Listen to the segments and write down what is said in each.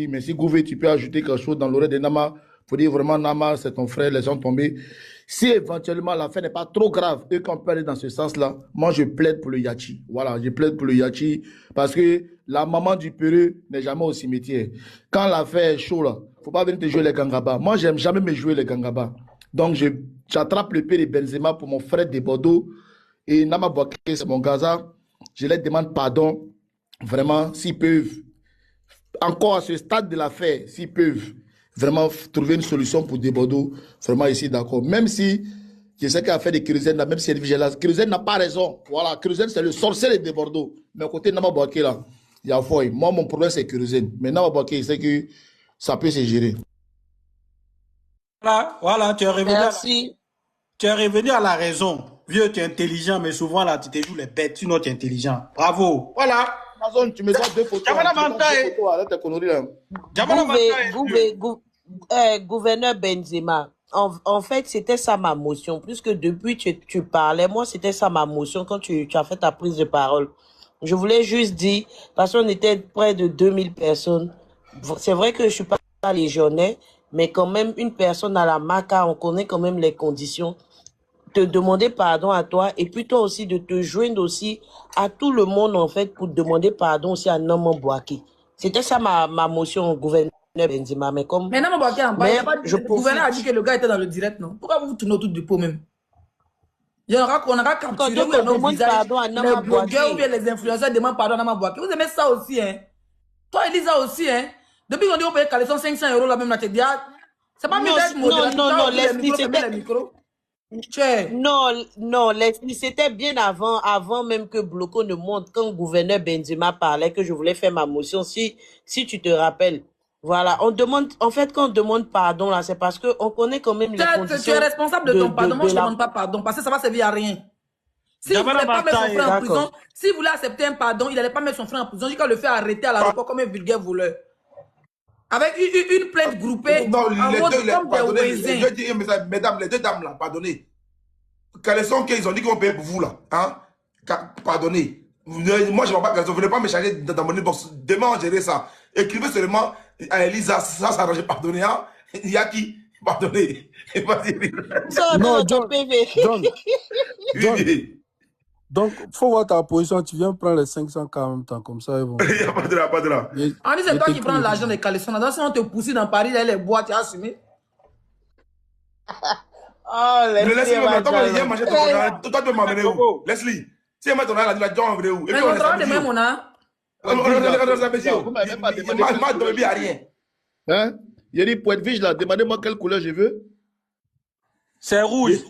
Mais si Gouvé, tu peux ajouter quelque chose dans l'oreille de Nama, faut dire vraiment Nama, c'est ton frère, les gens tombés. Si éventuellement l'affaire n'est pas trop grave et qu'on peut aller dans ce sens-là, moi je plaide pour le Yachi. Voilà, je plaide pour le Yachi parce que la maman du Péreux n'est jamais au cimetière. Quand l'affaire est chaud là, faut pas venir te jouer les Gangaba. Moi, j'aime jamais me jouer les Gangaba. Donc j'attrape le père de Benzema pour mon frère de Bordeaux et Nama Bouaké, c'est mon Gaza. Je leur demande pardon, vraiment, s'ils peuvent, encore à ce stade de l'affaire, s'ils peuvent vraiment trouver une solution pour des Bordeaux, vraiment ici d'accord. Même si je sais qu'à faire des Kérosènes, même si elle est vigilante, Kérosène n'a pas raison. Voilà, Kérosène c'est le sorcier de Bordeaux. Mais à côté de Nama Bouaké là, il y a foi. Moi, mon problème c'est Kérosène. Mais Nama Bouaké, il sait que ça peut se gérer. Voilà, tu es revenu Merci. tu es revenu à la raison. Vieux, tu es intelligent, mais souvent là, tu te joues les bêtes, sinon tu es intelligent. Bravo. Voilà. Amazon, tu me donnes deux photos. Jamana Mantaï. Arrête tes conneries là. Jamana Mantaï. Gouverneur Benzema, en fait, c'était ça ma motion. Plus que depuis tu parlais, moi, c'était ça ma motion quand tu as fait ta prise de parole. Je voulais juste dire, parce qu'on était près de 2000 personnes. C'est vrai que je suis pas légionnaire, mais quand même, une personne à la Maca, on connaît quand même les conditions. Te demander pardon à toi et puis toi aussi de te joindre aussi à tout le monde en fait pour demander pardon aussi à Naman Bouaké. C'était ça ma motion au gouverneur Benzema. Mais comme. Mais Naman Bouaké en bas, le gouverneur a dit que le gars était dans le direct, non? Pourquoi vous vous tournez autour du pot même? On aura capturé où nos visages, les blogueurs ou bien les influenceurs demandent pardon à Naman Bouaké. Vous aimez ça aussi, hein? Toi, Elisa aussi, hein? Depuis qu'on dit qu'on paye 500 € la même là, tu dis, c'est pas mieux d'être modérateur. Non, les micros. Non, Leslie, c'était bien avant même que Bloco ne monte, quand le gouverneur Benzema parlait, que je voulais faire ma motion, si tu te rappelles. Voilà, on demande, en fait, quand on demande pardon, là, c'est parce qu'on connaît quand même les conditions. Tu es responsable de ton pardon, moi je ne demande pas pardon, parce que ça va servir à rien. Si vous ne voulez pas mettre son frère en prison, si vous voulez accepter un pardon, il n'allait pas mettre son frère en prison, il le fait arrêter à l'aéroport comme un vulgaire voleur. Avec une plainte groupée, non, en mode comme des voisins. Mesdames, les deux dames là, pardonnez. Caleçon qu'ils ont dit qu'on paye pour vous là, hein? Pardonnez. Moi je ne vais pas, vous ne voulez pas me charger dans mon inbox. Demain on gérer ça. Écrivez seulement à Elisa, ça s'arrange, pardonnez, hein? Il y a qui? Pardonnez. Non, John. Donc, faut voir ta position, tu viens prendre les 500 en même temps, comme ça. Ils vont... Il n'y a pas de là, pas de là. On dit c'est toi qui prends l'argent des caleçons. Si on te pousse dans Paris, là, les boîtes, tu as assumé. Oh, Leslie, toi, tu peux m'amener où? Leslie, si elle m'a donné la direction, on va où? Mais on travaille de même, on a. On m'a donné à rien. Hein? Il a dit, pour être vigile, là, demandez-moi quelle couleur je veux. C'est rouge.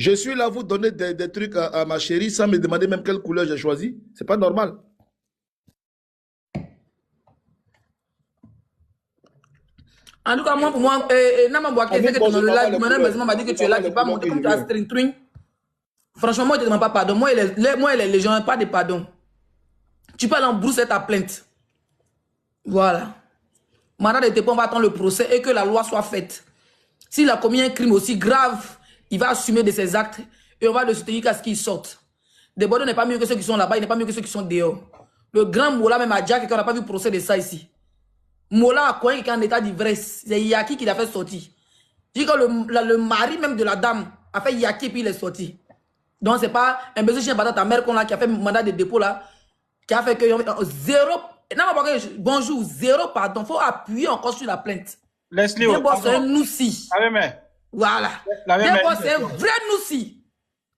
Je suis là, vous donner des trucs à ma chérie sans me demander même quelle couleur j'ai choisi. C'est pas normal. En tout cas, moi, pour moi, Naman Bouaké, c'est que tu es dans le live. Maintenant, Benzema m'a dit que tu es là, tu ne vas pas monter comme tu as string. Franchement, moi, je ne te demande pas pardon. Moi, les gens, pas de pardon. Tu peux aller en brousse et ta plainte. Voilà. Maintenant, de tes on va attendre le procès et que la loi soit faite. S'il a commis un crime aussi grave, il va assumer de ses actes et on va le soutenir jusqu'à ce qu'il sorte. Des Bordeaux n'est pas mieux que ceux qui sont là-bas, il n'est pas mieux que ceux qui sont dehors. Le grand Mola, même à Jack, qu'on n'a pas vu procès de ça ici. Mola a quoi qui est en état d'ivresse. C'est Yaki qui l'a fait sortir. Je dis que le mari même de la dame a fait Yaki et puis il est sorti. Donc c'est pas un baiser chien ta mère qu'on a qui a fait mandat de dépôt là, qui a fait que zéro. Non, bonjour, zéro pardon. Faut appuyer encore sur la plainte. Leslie, c'est un noussi. Voilà. C'est un vrai noussi.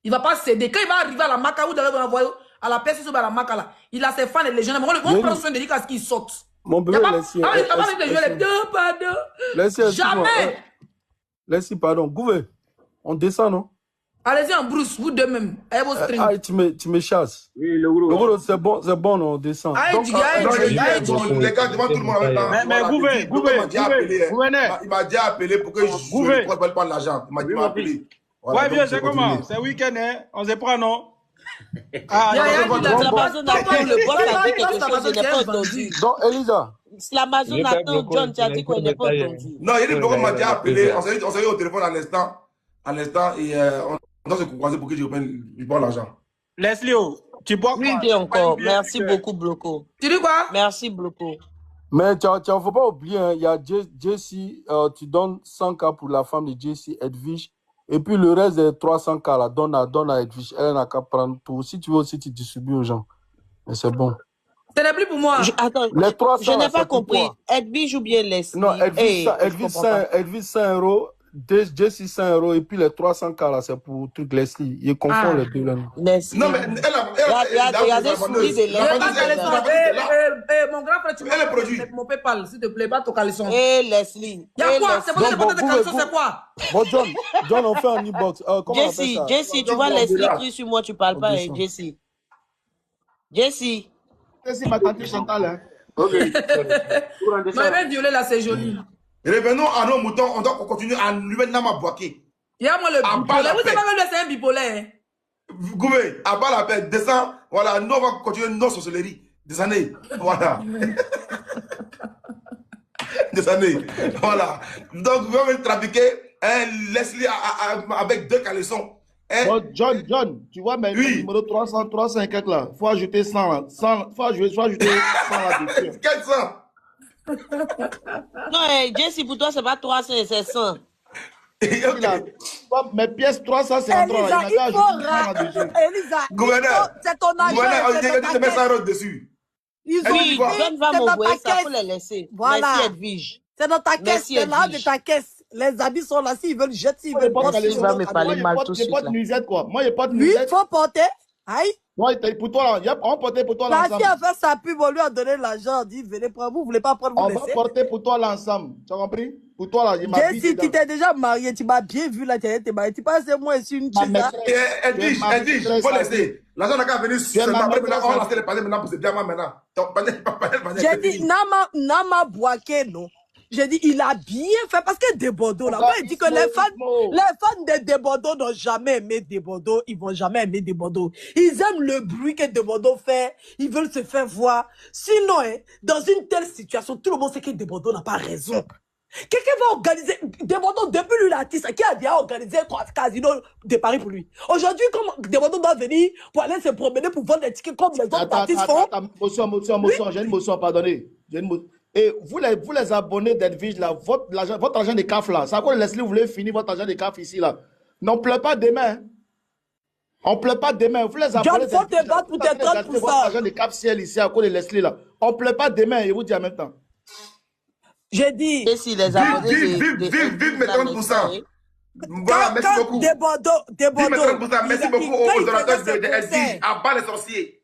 Il va pas céder. Quand il va arriver à la Maca, vous devez envoyer à la personne sur la Maca là. Il a ses fans et les jeunes. On prend soin de lui à ce qu'il sorte. Mon bébé, Jamais. Laissez, pardon. Gouvé, on descend, non? Allez-y en brousse, vous deux même. Tu me chasses. Oui, le gros. C'est bon, non, on descend. Les gars, devant tout le monde. Mais Gouvé, il m'a déjà appelé pour que je ne puisse pas prendre l'argent. Il m'a appelé. Ouais, bien, c'est comment? C'est week-end, hein? On se prend, non? L'Amazon attend le boss a dit quelque chose, je n'ai pas entendu. Donc, Elisa. L'Amazon attend John, tu as dit qu'on n'est pas entendu. Non, il y a des blogueurs qui m'ont déjà appelé. On s'est eu au téléphone à l'instant et on doit se croiser pour que je prenne l'argent. Leslie, tu bois quoi? Oui, encore. Merci beaucoup, Bloco. Tu dis quoi? Merci, Bloco. Mais faut pas oublier, hein, il y a Jessie, tu donnes 100K pour la femme de Jessie, Edwige, et puis le reste des 300K, là, donne à Edwige. Elle n'a qu'à prendre tout. Si tu veux aussi, tu distribues aux gens. Mais c'est bon. Ce n'est plus pour moi. Attends, Les 300, je n'ai là, pas c'est pour compris. toi. Edwige ou bien Leslie? Non, Edwige, je comprends pas. Edwige 100 €, Jessie 100 €, et puis les 300K, là, c'est pour truc Leslie. Il confond les deux, là. Leslie. Non, mais Il y a des souris de Je vais pas Leslie. caler mon grand frère, tu Elle est produit. m'as mon PayPal, s'il te plaît, pas ton caleçon. Et Leslie. Il y a quoi? C'est quoi Donc, le de caleçon, c'est quoi? Bon, John, on fait un e-box. Comment on appelle ça? Jessie, tu vois Leslie crie sur moi, tu parles pas, hein, Jessie. Jessie. C'est ma tante Chantal. Hein. Ok. Mais même violer là, c'est joli. Revenons à nos moutons, on doit continuer à lui mettre Nama Boaké. Il y a moi le Ah, bipolaire. bah, Vous savez pas même c'est un bipolaire. Hein? Goubé, à bas la paix, descends. Voilà, nous on va continuer nos sorcelleries. Descendez. Voilà. Descendez. Voilà. Donc, vous allez trafiquer Leslie avec 2 caleçons. Bon, John, tu vois, mais le numéro 300 et quelques là, il faut ajouter 100 là. 100, faut ajouter 100 là-dessus. Quel 100? Non, Jessie, pour toi, c'est pas 300, c'est 100. Mes pièces 353 là, il y a il faut Elisa, gouverneur, c'est ton argent. tu mets 100 € dessus. Ils ont Oui, John va m'envoyer ça pour caisse. les laisser. Voilà. Merci Edwige. C'est dans ta caisse, Merci, c'est là Edwige. de ta caisse. Les habits sont là, s'ils veulent jeter, s'ils veulent Merci, porter. il va me parler mal tout de J'ai suite. pas de là. nuisette quoi. Moi, j'ai pas de Oui, il nuisette. faut porter. Aïe. Moi, pour toi là, on portait pour toi La l'ensemble. fille a fait sa pub, on lui a donné l'argent, on dit venez prendre, vous voulez pas prendre, vous On va laissez. porter pour toi l'ensemble. Tu as compris? Pour toi là, il m'a dit. Jessie, tu t'es déjà marié, tu m'as bien vu là, tu t'es marié. Tu penses que moi, je suis une Ma chisa. maîtresse. Edwige, faut laisser. L'argent n'a qu'à venir seulement. Après, maîtresse. on va lancer les panneaux maintenant pour se diamant maintenant. J'ai dit, Nama Boaké, non. J'ai dit, il a bien fait parce que Desbordeaux, là, moi, il dit que les fans de Desbordeaux n'ont jamais aimé Desbordeaux, ils vont jamais aimer Desbordeaux. Ils aiment le bruit que Desbordeaux fait, ils veulent se faire voir. Sinon, hein, dans une telle situation, tout le monde sait que Desbordeaux n'a pas raison. Quelqu'un va organiser, Desbordeaux, depuis lui l'artiste, qui a déjà organisé 3 casinos de Paris pour lui. Aujourd'hui, comme Desbordeaux doit venir pour aller se promener pour vendre des tickets comme les autres artistes font. Motion, j'ai une motion, pardonnez. Et vous les abonnés d'Edwige, là, votre argent de CAF là, ça quoi Leslie, vous voulez finir votre argent de CAF ici là. Non, on ne pleure pas demain. On ne pleure pas demain. Vous les abonnés John, faut te battre pour tes 30%. votre argent de CAF ciel ici à cause de Leslie là. On ne pleure pas demain, je vous dis en même temps. J'ai dit. Jessie, les abonnés Vive mes 30%. Voilà, merci beaucoup. Desbordeaux. Vive mes 30%. Merci beaucoup aux donateurs de Edwige. À bas les sorciers.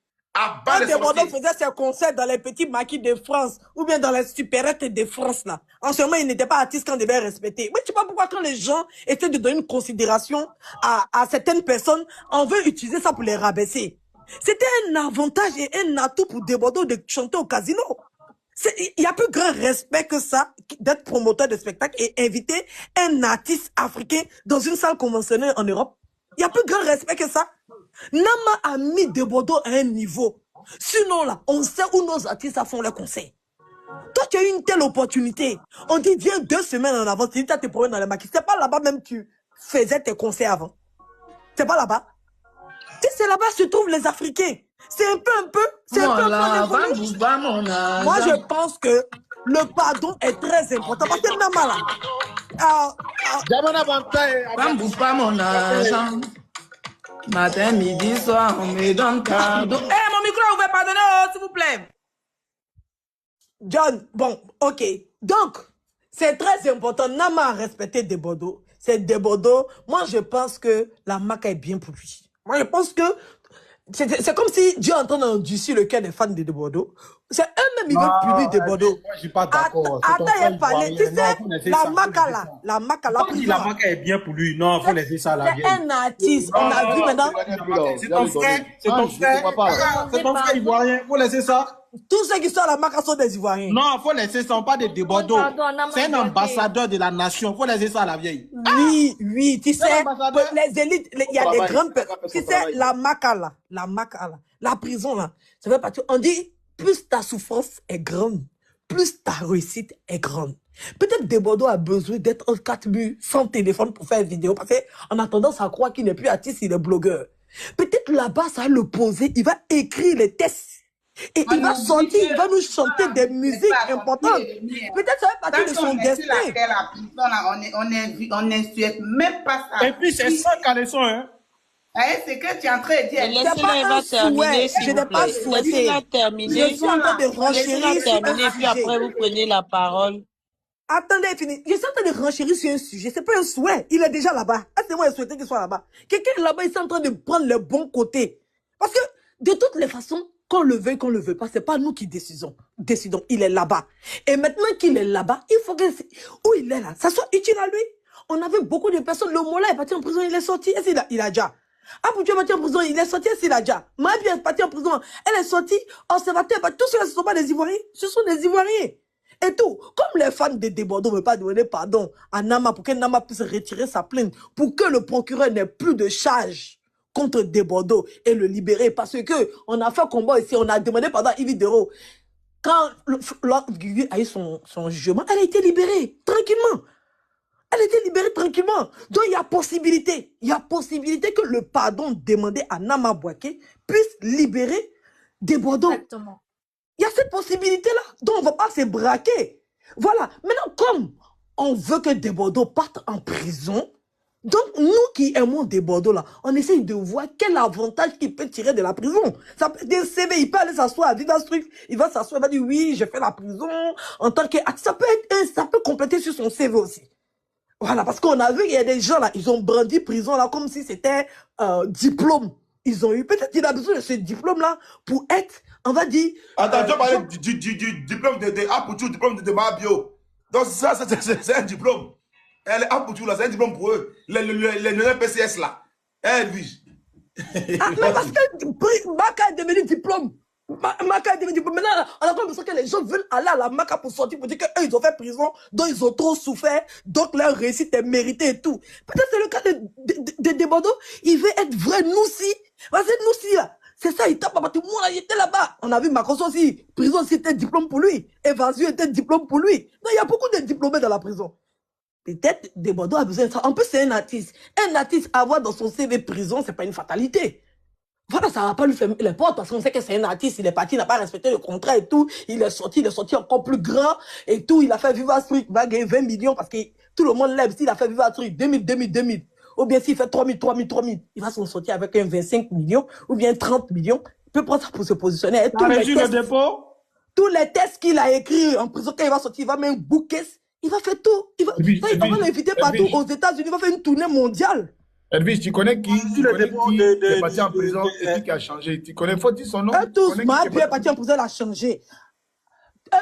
Quand Desbordeaux faisait ses concerts dans les petits maquis de France ou bien dans les supérettes de France, là, en ce moment, il n'était pas artiste qu'on devait respecter. Mais tu sais pas pourquoi quand les gens essaient de donner une considération à certaines personnes, on veut utiliser ça pour les rabaisser. C'était un avantage et un atout pour Desbordeaux de chanter au casino. Il y a plus grand respect que ça d'être promoteur de spectacle et inviter un artiste africain dans une salle conventionnelle en Europe. Il y a plus grand respect que ça. Nama a mis Desbordeaux à un niveau. Sinon, là, on sait où nos artistes font leurs concerts. Toi, tu as eu une telle opportunité. On dit, viens 2 semaines en avance. Tu dis, tu as tes problèmes dans les maquis. C'est pas là-bas même tu faisais tes concerts avant. C'est pas là-bas. Tu sais, c'est là-bas se trouvent les Africains. C'est un peu. C'est un peu. Moi, je pense que le pardon est très important. Parce que Nama, là. Pas mon argent. Matin, midi, soir, on me donne pardon. Eh, mon micro, vous pouvez pardonner, s'il vous plaît. John, bon, ok. Donc, c'est très important. Nama a respecté Desbordeaux. C'est Desbordeaux. Moi, je pense que la marque est bien pour lui. Moi, je pense que c'est comme si Dieu est en train d'endurcir le cœur des fans de Desbordeaux. C'est eux-mêmes, ils veulent punir Desbordeaux. Moi, je suis pas d'accord. Attends, il y a parlé. Tu sais, la marque là, la marque là. Si la marque est bien pour lui, non, il faut laisser ça à la C'est vieille. un artiste. On a vu maintenant. C'est ton frère, c'est ton frère ivoirien, il faut laisser ça. Tous ceux qui sont à la marque sont des Ivoiriens. Non, il faut laisser ça, pas des Desbordeaux. C'est un ambassadeur de la nation, il faut laisser ça à la vieille. Oui, tu sais, les élites, il y a des grandes personnes. Tu sais, la Makala, la prison là, ça fait partie. On dit, plus ta souffrance est grande, plus ta réussite est grande. Peut-être Desbordeaux a besoin d'être en 4 murs sans téléphone pour faire une vidéo, parce qu'on a tendance à croire qu'il n'est plus artiste, il est blogueur. Peut-être là-bas, ça va le poser, il va écrire les tests. Et il va sortir, il va nous chanter des musiques importantes. Peut-être ça fait partie de son destin. On n'insulte même pas ça. Et puis c'est ça, Caleçon, hein. C'est que tu es en train de dire. Laissez-la, elle va terminer, Je n'ai pas souhaité. Laissez-la terminer. Je suis en train de renchérir Laissez-la sur un terminer, puis après sujet. vous prenez la parole. Attendez, fini. Je suis en train de renchérir sur un sujet. C'est pas un souhait. Il est déjà là-bas. Ah, c'est moi qui souhaitais qu'il soit là-bas. Quelqu'un est là-bas, il est en train de prendre le bon côté. Parce que, de toutes les façons, qu'on le veuille, qu'on le veuille pas, c'est pas nous qui décidons. Il est là-bas. Et maintenant qu'il est là-bas, il faut que, où il est là, ça soit utile à lui. On avait beaucoup de personnes. Le Mola est parti en prison, il est sorti. Est-ce qu'il a déjà? Aboutou est parti en prison, il est sorti, est-ce qu'il a déjà? Mabi est parti en prison, elle est sortie, observateur, tous ceux-là, ce ne sont pas des Ivoiriens, ce sont des Ivoiriens. Et tout, comme les fans de Desbordeaux ne veulent pas demander pardon à Nama pour que Nama puisse retirer sa plainte, pour que le procureur n'ait plus de charge contre Desbordeaux et le libérer, parce que on a fait combat ici, on a demandé pardon à Yves Dero. Quand Guigui a eu son jugement, elle a été libérée, tranquillement. Elle était libérée tranquillement. Donc, il y a possibilité que le pardon demandé à Nama Bouaké puisse libérer Desbordeaux. Exactement. Il y a cette possibilité-là. Donc, on ne va pas se braquer. Voilà. Maintenant, comme on veut que Desbordeaux parte en prison, donc, nous qui aimons Desbordeaux, là, on essaye de voir quel avantage il peut tirer de la prison. Ça peut être un CV, il peut aller s'asseoir à Viva Truc, il va s'asseoir, il va dire oui, j'ai fait la prison en tant que... Ça peut compléter sur son CV aussi. Voilà, parce qu'on a vu qu'il y a des gens là, ils ont brandi prison là comme si c'était diplôme. Ils ont eu, peut-être qu'il a besoin de ce diplôme-là pour être, on va dire... Attends, tu vas parler du diplôme de Apoutou, diplôme de Mabio. Donc ça, c'est un diplôme. Apoutou là, c'est un diplôme pour eux. Les PCS là. Edwige. Ah, mais parce que Maka est devenu diplôme. Maka est devenu diplôme. Maintenant, on a l'impression que les gens veulent aller à la Maka pour sortir, pour dire qu'eux, ils ont fait prison, donc ils ont trop souffert, donc leur réussite est méritée et tout. Peut-être c'est le cas de Desbordeaux. Il veut être vrai Noussi. Parce que Noussi, là, c'est ça, il tape à tout le monde, il était là-bas. On a vu Macron aussi. Prison, c'était diplôme pour lui. Évasion était diplôme pour lui. Donc, il y a beaucoup de diplômés dans la prison. Peut-être Desbordeaux a besoin de ça. En plus, c'est un artiste. Un artiste, avoir dans son CV prison, c'est pas une fatalité. Voilà, ça va pas lui fermer les portes parce qu'on sait que c'est un artiste, il est parti, il n'a pas respecté le contrat et tout. Il est sorti encore plus grand et tout. Il a fait Viva Truc, il va gagner 20 millions parce que tout le monde l'aime. S'il a fait Viva Truc 2000. Ou bien s'il fait 3000, il va s'en sortir avec un 25 millions ou bien 30 millions. Il peut prendre ça pour se positionner. Et tous les tests qu'il a écrits en prison, quand il va sortir, il va mettre un bouquet. Il va faire tout. Il va l'inviter partout aux États-Unis. Il va faire une tournée mondiale. Elvis, tu connais qui est parti en prison et qui a changé? Tu connais, faut dire son nom? Tous, Mahapi est parti en prison, elle a changé. C'est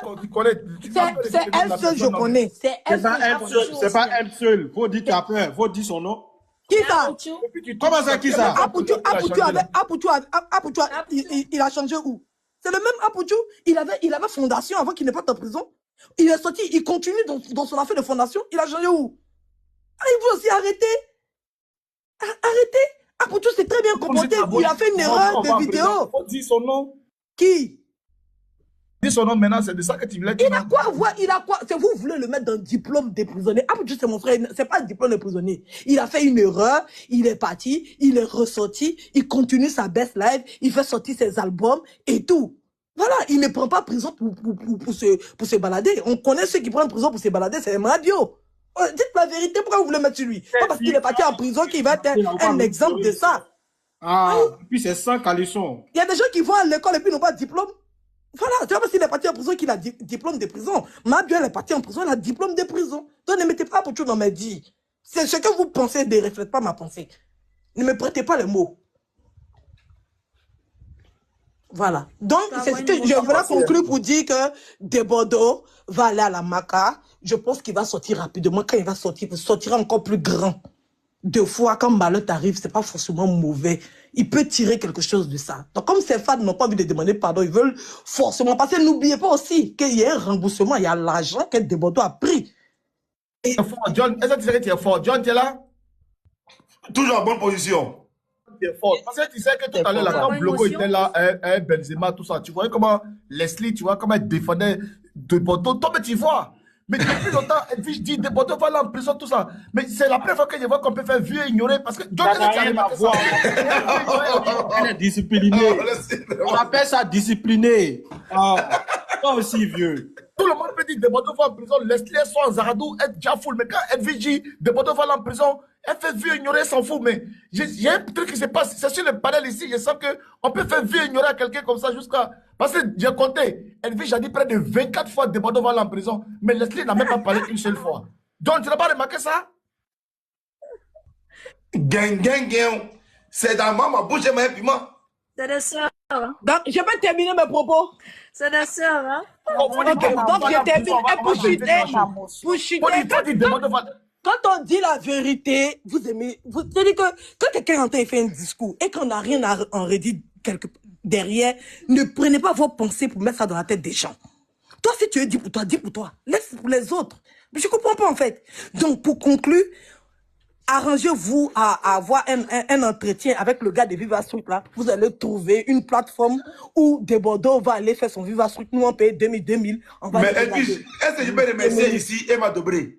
elle seule, je connais. C'est pas elle seule. Faut dire qu'après, faut dire son nom. Qui ça? Comment ça, qui ça? Apoutou, il a changé où? C'est le même Apoutou. Il avait fondation avant qu'il ne parte en prison. Il est sorti, il continue dans son affaire de fondation. Il a changé où? Ah, il veut aussi arrêter. Arrêtez. Apoutou c'est très bien comporté. Il a fait une erreur de vidéo. Faut dire son nom. Qui? Dis son nom maintenant, c'est de ça que tu voulais. Il a quoi? Vous voulez le mettre dans le diplôme des prisonniers. Apoutou c'est mon frère, c'est pas le diplôme des prisonniers. Il a fait une erreur, il est parti, il est ressorti, il continue sa best life, il fait sortir ses albums et tout. Voilà, il ne prend pas prison pour se balader. On connaît ceux qui prennent prison pour se balader, c'est Radio. Dites la vérité, pourquoi vous voulez mettre sur lui? Pas parce qu'il est parti en prison qu'il va être un exemple de ça. Ah, puis c'est sans caleçon. Il y a des gens qui vont à l'école et puis n'ont pas de diplôme. Voilà, tu vois, parce qu'il est parti en prison qu'il a diplôme de prison. Mabio, elle est partie en prison, elle a diplôme de prison. Donc ne mettez pas pour tout dans mes dits. C'est ce que vous pensez ne reflète pas ma pensée. Ne me prêtez pas les mots. Voilà. Donc, c'est ce que je voulais conclure pour dire que Desbordeaux va aller à la Maka. Je pense qu'il va sortir rapidement. Quand il va sortir, il sortira encore plus grand. Deux fois, quand malheur arrive, c'est pas forcément mauvais. Il peut tirer quelque chose de ça. Donc, comme ces fans n'ont pas envie de demander pardon, ils veulent forcément passer. N'oubliez pas aussi qu'il y a un remboursement, il y a l'argent que Desbordeaux a pris. Et... John, est-ce que tu sais que tu es fort? John, tu es là? Toujours en bonne position. Tu es fort. Parce que tu sais que tout à l'heure, quand Blogo était là, Benzema, tout ça, tu voyais comment Leslie, tu vois, comment elle défendait Desbordeaux. Toi, mais tu vois. Mais depuis longtemps, Edwige dit, Débordeur va aller en prison, tout ça. Mais c'est la première fois que je vois qu'on peut faire vieux ignorer parce que... Ça n'a rien à voir. Elle est disciplinée. On appelle ça discipliné. Ah, toi aussi, vieux. Tout le monde peut dire Débordeur va en prison, laisse-les soit en Zaradou, être déjà full. Mais quand Edwige dit Débordeur va aller en prison, elle fait vieux ignorer, elle s'en fout. Mais j'ai un truc qui se passe, c'est sur le panel ici, je sens qu'on peut faire vieux ignorer à quelqu'un comme ça jusqu'à... Parce que j'ai compté, Edwige a dit près de 24 fois Débordeur va aller en prison, mais Leslie n'a même pas parlé une seule fois. Donc tu n'as pas remarqué ça? Gang, gang, gang. C'est dans ma bouche, j'ai un piment. C'est des sœurs, hein? Donc, je vais terminer mes propos. C'est des sœurs, hein? Donc, je termine. Pour chuter. Quand on dit la vérité, vous aimez. C'est-à-dire que quand quelqu'un entend et fait un discours et qu'on n'a rien à en redire derrière, ne prenez pas vos pensées pour mettre ça dans la tête des gens. Toi, si tu veux dire pour toi, dis pour toi. Laisse pour les autres. Mais je ne comprends pas en fait. Donc, pour conclure, arrangez-vous à avoir un entretien avec le gars de Viva Street là. Vous allez trouver une plateforme où Débordeur va aller faire son Viva Street. Nous, on paye 2000. Mais Edwige, est-ce que je peux remercier ici Emma Dobré?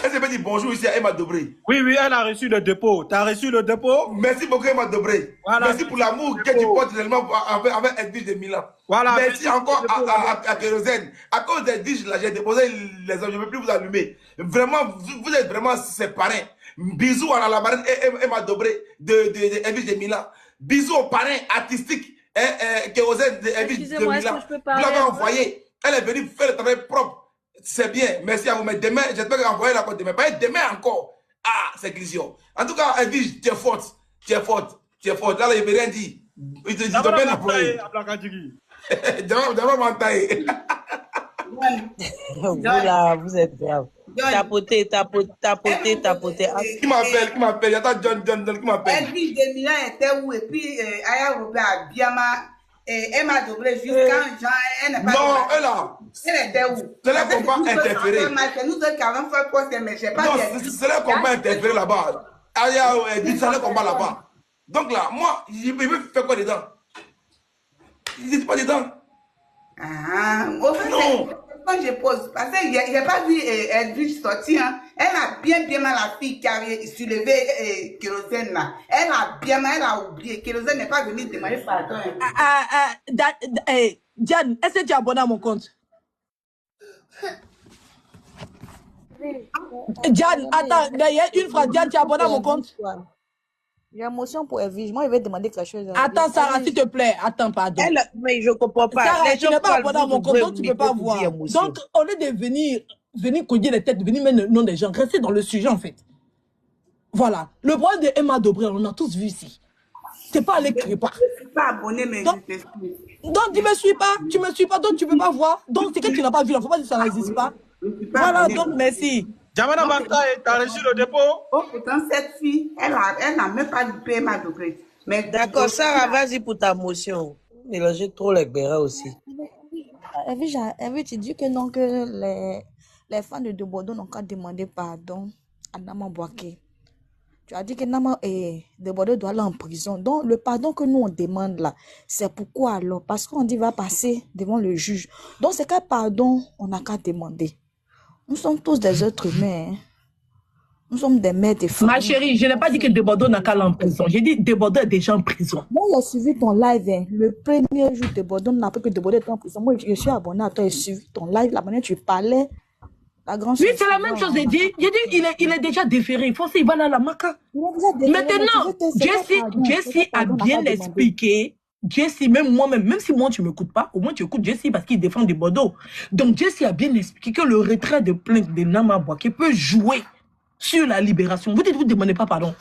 Est-ce que je peux dire bonjour ici à Emma Dobré? Oui, elle a reçu le dépôt. Tu as reçu le dépôt? Merci beaucoup Emma Dobré. Voilà, merci pour l'amour que tu portes réellement avec Edwige de Milan. Voilà, merci encore à Kérosène. À cause d'Edwige, j'ai déposé les hommes, je ne veux plus vous allumer. Vraiment, vous êtes vraiment séparés. Bisous à la marraine Emma Dobré de Edwige de Milan. Bisous au parrain artistique Kérosène de Edwige de Milan. Vous l'avez envoyé. Elle est venue faire le travail propre. C'est bien, merci à vous. Mais demain, j'espère qu'elle va envoyer la compte demain. Pas demain encore. Ah, c'est Christian. En tout cas, Edwige, tu es forte. Tu es forte. Tu es forte. Là, il ne veut rien dire. Il te bien employé. D'abord, m'entailler. Vous là, vous êtes grave. Tapoter. Qui m'appelle? J'attends John qui m'appelle. Edwige de Milan était où? Et puis, Aya Robert à Biama. Emma Dobré, jusqu'à Jean, elle n'est pas. Non, elle était où? C'est là qu'on va interférer. C'est nous deux qui avons fait procès, mais je sais pas. Non, c'est là qu'on va interférer là-bas. Aya dit c'est là qu'on va là-bas. Donc là, moi, il veut faire quoi dedans? Il dit pas dedans. Ah, au fait, quand je pose, parce que j'ai pas vu Edwige sortir, hein. Elle a bien mal la fille qui avait soulevé Kérosène là. Elle a bien mal, elle a oublié. Kérosène n'est pas venue demander pardon. Diane, est-ce que tu es abonné à mon compte? Diane, attends, une phrase, Diane, tu es abonné à mon compte? J'ai émotion pour Edwige. Moi, je vais demander quelque chose. Attends, Sarah, s'il te plaît. Attends, pardon. Mais je ne comprends pas. Sarah, tu n'es pas abonné à mon compte, donc tu ne peux pas voir. Donc, au lieu de venir cogner les têtes, de venir mettre le nom des gens, restez dans le sujet, en fait. Voilà. Le problème de Emma Dobré, on a tous vu ici. Tu n'es pas allé quelque part. Je ne suis pas abonné, mais donc, je te suis. Donc, tu ne me suis pas. Tu ne me suis pas, donc tu ne peux pas voir. Donc, c'est que tu n'as pas vu. Il ne faut pas dire que ça n'existe pas. Voilà, donc, merci. Jamana Bantaye, tu as reçu le dépôt? Oh, pourtant, cette fille, elle n'a même pas du Emma Dobré. D'accord, Sarah, vas-y pour ta motion. Mélangez trop les béras aussi. Edwige, tu dis que non, que les fans de Débordeur n'ont qu'à demander pardon à Nama Bouaké. Tu as dit que Nama Débordeur doit aller en prison. Donc, le pardon que nous on demande là, c'est pourquoi alors? Parce qu'on dit va passer devant le juge. Donc, c'est quel pardon on n'a qu'à demander? Nous sommes tous des êtres humains. Hein. Nous sommes des mères et femmes. Ma chérie, je n'ai pas dit que Débordeur n'a qu'à aller en prison. J'ai dit Débordeur est déjà en prison. Moi, j'ai suivi ton live. Hein. Le premier jour, Débordeur n'a pas que Débordeur était en prison. Moi, je suis abonné à toi. J'ai suivi ton live. La manière dont tu parlais. La grande oui, c'est la même chose. J'ai dit, il est déjà déféré. Il faut qu'il va à la maca. Maintenant, Jessie a bien expliqué. Jessie, même moi-même, même si moi tu ne m'écoutes pas, au moins tu écoutes Jessie parce qu'il défend des Bordeaux. Donc Jessie a bien expliqué que le retrait de plainte de Nama Bouaké peut jouer sur la libération. Vous dites, vous ne demandez pas pardon.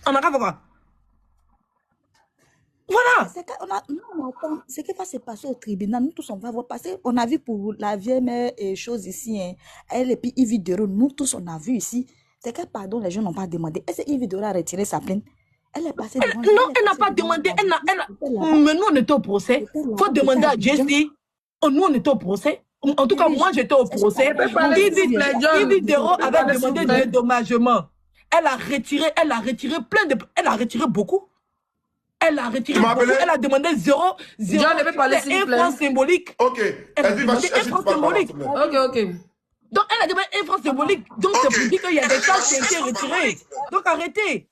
On a qu'à voir. Voilà. Ce qui va se passer au tribunal, nous tous on va voir passer. On a vu pour la vieille chose ici, hein. Elle et puis Yves Dero, nous tous on a vu ici. C'est quel pardon les gens n'ont pas demandé. Est-ce que Yves Dero a retiré sa plainte? Elle est passée devant. Non, elle n'a pas demandé. Mais nous, on était au procès. Il faut demander à Jessie. Nous, on était au procès. En tout cas, moi, j'étais au procès. Yves Dero avait demandé des dédommagements. Elle a retiré plein de... Elle a retiré beaucoup. Elle a retiré beaucoup. Elle a demandé 0. John, ne peut pas laisser un franc symbolique. Ok. Elle a demandé un franc symbolique. Ok. Donc, elle a demandé un franc symbolique. Donc, c'est pour dire qu'il y a des tâches qui ont été retirées. Donc, arrêtez.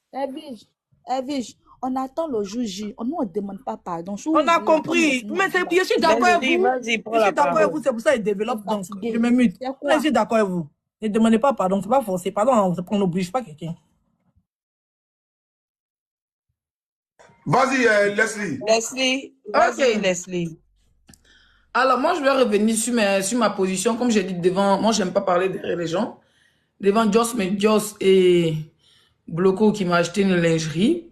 Evige, on attend le jour J. On ne demande pas pardon. On a compris. Mais je suis d'accord avec vous. Je suis d'accord avec vous. C'est pour ça qu'il développe. Donc, je me mute. Je suis d'accord avec vous. Ne demandez pas pardon. C'est pas forcé. Pardon, on n'oblige pas quelqu'un. Vas-y, Leslie. Leslie, vas-y, Leslie. Alors, moi, je vais revenir sur ma position. Comme j'ai dit devant, moi, j'aime pas parler derrière les gens. Devant Joss et Bloco qui m'a acheté une lingerie.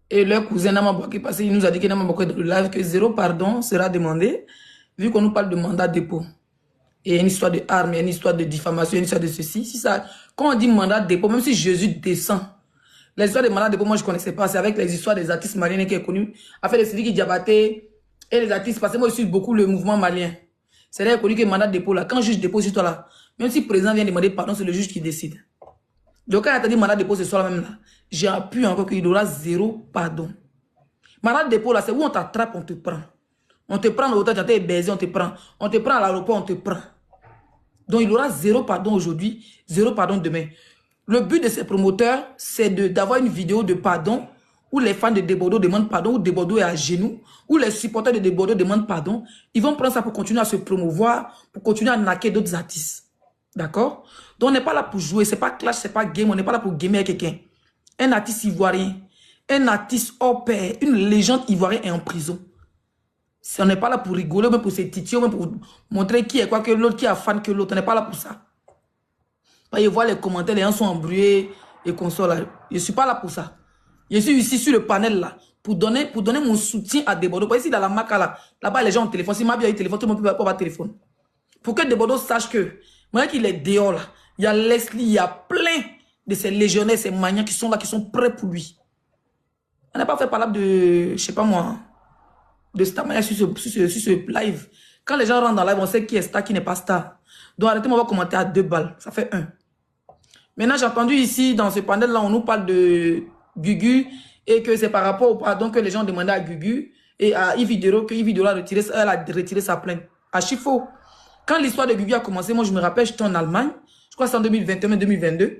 Et leur cousin Namabouaké, parce qu'il nous a dit que Namabouaké dans le live que 0 pardon sera demandé, vu qu'on nous parle de mandat de dépôt. Et une histoire de armes, une histoire de diffamation, une histoire de ceci. Si ça, quand on dit mandat de dépôt, même si Jésus descend, les histoires de mandat de dépôt, moi je ne connaissais pas. C'est avec les histoires des artistes maliens qui est connu. Afin de Sidiki Diabaté et les artistes, parce que moi je suis beaucoup le mouvement malien. C'est là connu que mandat de dépôt là, quand le juge dépose sur toi là, même si le président vient demander pardon, c'est le juge qui décide. Donc quand il a dit mandat de dépôt ce soir là même là, j'ai appuyé encore qu'il y aura 0 pardon. Mandat de dépôt là, c'est où on t'attrape, on te prend. On te prend dans l'hôtel, tu as été baisé, on te prend. On te prend à l'aéroport, on te prend. Donc il aura 0 pardon aujourd'hui, 0 pardon demain. Le but de ces promoteurs, c'est d'avoir une vidéo de pardon où les fans de Debordo demandent pardon, où Debordo est à genoux, où les supporters de Debordo demandent pardon. Ils vont prendre ça pour continuer à se promouvoir, pour continuer à naquer d'autres artistes. D'accord? Donc on n'est pas là pour jouer, c'est pas clash, c'est pas game, on n'est pas là pour gamer avec quelqu'un. Un artiste ivoirien, un artiste hors pair, une légende ivoirienne est en prison. On n'est pas là pour rigoler, même pour se titiller, même pour montrer qui est quoi que l'autre, qui est fan que l'autre. On n'est pas là pour ça. Je vois les commentaires, les gens sont embrouillés et consoles. Je ne suis pas là pour ça. Je suis ici sur le panel là pour donner mon soutien à Debordo. Parce que ici dans la Maca là-bas les gens ont téléphone. Si ma vie a eu téléphone, tout le monde peut avoir téléphone. Pour que Debordo sache que, moi qu'il est dehors là, il y a Leslie, il y a plein de ces légionnaires, ces maniants qui sont là, qui sont prêts pour lui. On n'a pas fait parler de, je sais pas moi, de star mania sur ce live. Quand les gens rentrent dans le live, on sait qui est star, qui n'est pas star. Donc arrêtez-moi, on va commenter à 2 balles. Ça fait 1. Maintenant, j'ai entendu ici, dans ce panel-là, on nous parle de Gugu et que c'est par rapport au pardon que les gens demandaient à Gugu et à Yves Videro, que Yves Videro a retiré sa plainte. À Chifo. Quand l'histoire de Gugu a commencé, moi je me rappelle, j'étais en Allemagne, je crois que c'est en 2021-2022,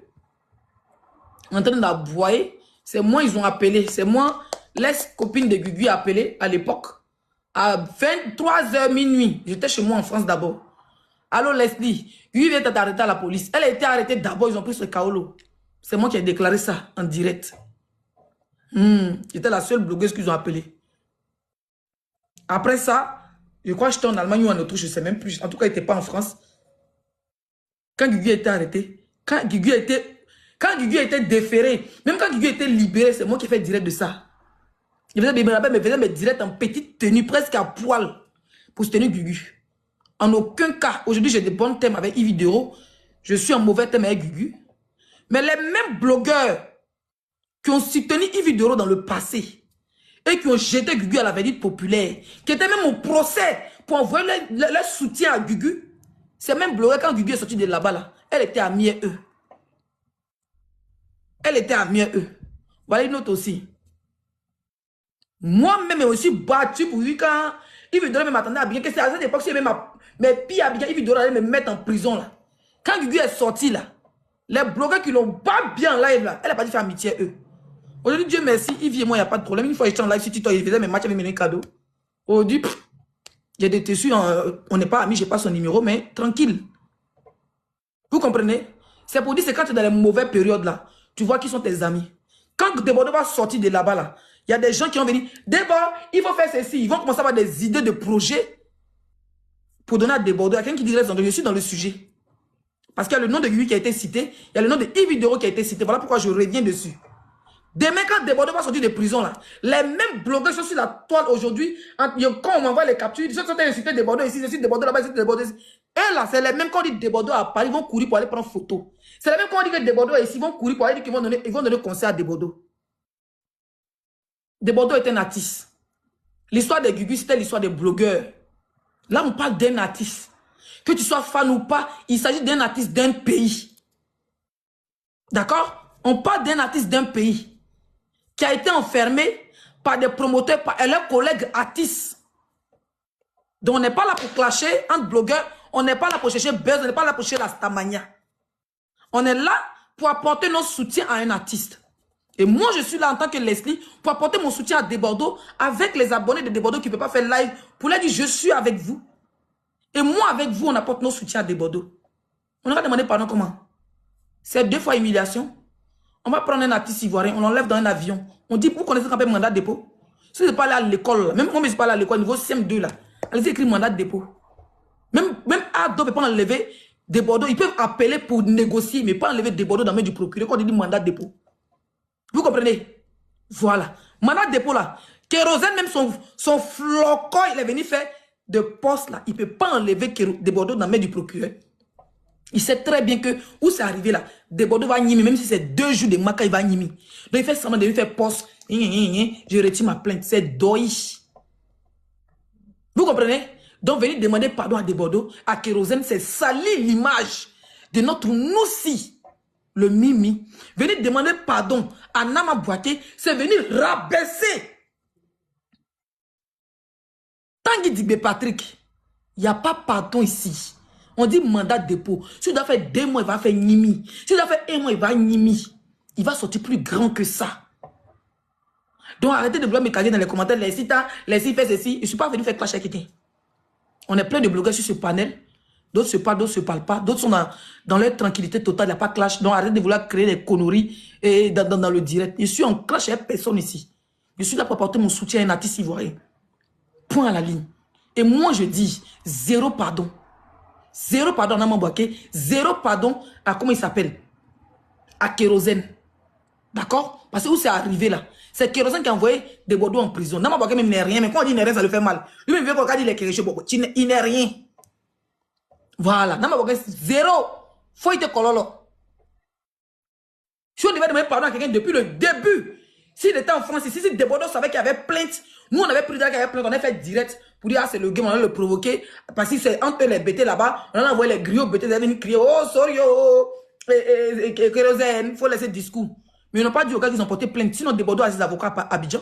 en train d'aboyer. C'est moi, ils ont appelé. C'est moi, l'ex-copine de Gugu a appelé à l'époque. À 23h minuit. J'étais chez moi en France d'abord. Allô Leslie, Gugu vient t'arrêter à la police. Elle a été arrêtée d'abord, ils ont pris ce Kaolo. C'est moi qui ai déclaré ça en direct. J'étais la seule blogueuse qu'ils ont appelée. Après ça, je crois que j'étais en Allemagne ou en Autriche, je ne sais même plus. En tout cas, il n'était pas en France. Quand Gugu a été arrêté, quand Gugu a été déféré, même quand Gugu a été libéré, c'est moi qui ai fait direct de ça. Je faisais mes directs en petite tenue, presque à poil, pour soutenir Gugu. En aucun cas, aujourd'hui j'ai des bons thèmes avec Yves Videro, je suis en mauvais thème avec Gugu. Mais les mêmes blogueurs qui ont soutenu Yves Videro dans le passé et qui ont jeté Gugu à la verdict populaire, qui étaient même au procès pour envoyer leur soutien à Gugu, ces mêmes blogueurs, quand Gugu est sorti de là-bas, là, elle était amie à eux. Elle était amie à eux. Voilà une autre aussi. Moi-même, je me suis battu pour lui quand Yves Videro m'attendait à bien. Que c'est à cette époque, c'est même mes pires habitants, Yves Videro allait me mettre en prison là. Quand Gugu est sorti là, les blogueurs qui l'ont pas bien en live là, elle n'a pas dit faire amitié à eux. Aujourd'hui, Dieu merci, Yves et moi, il n'y a pas de problème. Une fois, j'étais en live sur TikTok, il faisait mes matchs avec mes cadeaux. Aujourd'hui, j'ai des tissus, on n'est pas amis, je n'ai pas son numéro, mais tranquille. Vous comprenez? C'est pour dire, c'est quand tu es dans les mauvaises périodes là, tu vois qui sont tes amis. Quand Debordo va sortir de là-bas là, il y a des gens qui vont venir. D'abord, il faut faire ceci. Ils vont commencer à avoir des idées de projets pour donner à Debordo. Il y a quelqu'un qui dirait, je suis dans le sujet. Parce qu'il y a le nom de Gugu qui a été cité, il y a le nom de Yves Videro qui a été cité. Voilà pourquoi je reviens dessus. Demain, quand Debordo va sortir de prison, là, les mêmes blogueurs sont sur la toile aujourd'hui. Quand on m'envoie les captures, ils sont en train d'insulter Debordo ici, ici, Debordo là-bas, ici, Debordo ici. Et là, c'est les mêmes quand on dit Debordo à Paris, ils vont courir pour aller prendre photo. C'est les mêmes quand on dit que Debordo est ici, ils vont courir pour aller dire qu'ils vont donner conseil à Debordo. Debordo est un artiste. L'histoire de Gugu, c'était l'histoire des blogueurs. Là, on parle d'un artiste. Que tu sois fan ou pas, il s'agit d'un artiste d'un pays. D'accord? On parle d'un artiste d'un pays qui a été enfermé par des promoteurs, par leurs collègues artistes. Donc, on n'est pas là pour clasher entre blogueurs. On n'est pas là pour chercher buzz, on n'est pas là pour chercher la stamania. On est là pour apporter notre soutien à un artiste. Et moi, je suis là en tant que Leslie pour apporter mon soutien à Desbordeaux avec les abonnés de Desbordeaux qui ne peuvent pas faire live pour leur dire je suis avec vous. Et moi, avec vous, on apporte notre soutien à Desbordeaux. On aura demandé pardon comment? C'est 2 fois humiliation. On va prendre un artiste ivoirien, on l'enlève dans un avion. On dit, vous connaissez quand même mandat de dépôt? Si vous n'êtes pas allé à l'école, même moi, je ne suis pas allé à l'école, niveau CM2 là, allez-y écrire mandat de dépôt. Même Ado ne peut pas enlever Desbordeaux. Ils peuvent appeler pour négocier, mais pas enlever Desbordeaux dans la main du procureur quand on dit mandat de dépôt. Vous comprenez? Voilà. Mandat de dépôt là. Kérosène, même son flocon, il est venu faire de poste là. Il ne peut pas enlever Desbordeaux dans la main du procureur. Il sait très bien que où c'est arrivé là. Desbordeaux va nimi, même si c'est 2 jours de maca, il va nimi. Donc il fait semblant de lui faire poste. Je retire ma plainte. C'est doi. Vous comprenez? Donc venir demander pardon à Desbordeaux, à Kérosène, c'est salir l'image de notre Noussi. Le Mimi, venir demander pardon à Nama Bouaké, c'est venir rabaisser. Tanguy Dibé Patrick, il n'y a pas pardon ici. On dit mandat de dépôt. Si il doit faire 2 mois, il va faire Nimi. Si il doit faire 1 mois, il va Nimi. Il va sortir plus grand que ça. Donc arrêtez de vouloir me caler dans les commentaires. Les sites fait ceci. Je ne suis pas venu faire clash avec quelqu'un. On est plein de blogueurs sur ce panel. D'autres se parlent, d'autres ne se parlent pas. D'autres sont dans leur tranquillité totale. Il n'y a pas de clash. Donc arrêtez de vouloir créer des conneries et dans le direct. Je suis en clash avec personne ici. Je suis là pour apporter mon soutien à un artiste ivoirien. Point à la ligne. Et moi, je dis 0 pardon. 0 pardon à Nama Bouaké. 0 pardon à comment il s'appelle? À Kérosène. D'accord? Parce que où c'est arrivé là? C'est Kérosène qui a envoyé Desbordeaux en prison. Nama Bouaké même n'est rien. Mais quand on dit n'est rien, ça le fait mal. Lui-même veut qu'on regarde, il est Kéréché Boko. Il n'est rien. Voilà. Nama Bouaké, 0. Faut y te cololo. Si on devait demander pardon à quelqu'un depuis le début, s'il était en France, si Desbordeaux savait qu'il y avait plainte, nous on avait pris qu'il y avait plainte, on a fait direct pour dire ah c'est le game, on a le provoqué. Parce que c'est entre les bêtés là-bas, on a envoyé les griots bêtés, ils avaient crié oh sorry oh, Kérosène, il faut laisser le discours. Mais ils n'ont pas dit aux gars qu'ils ont porté plainte. Sinon Desbordeaux a ses avocats à Abidjan.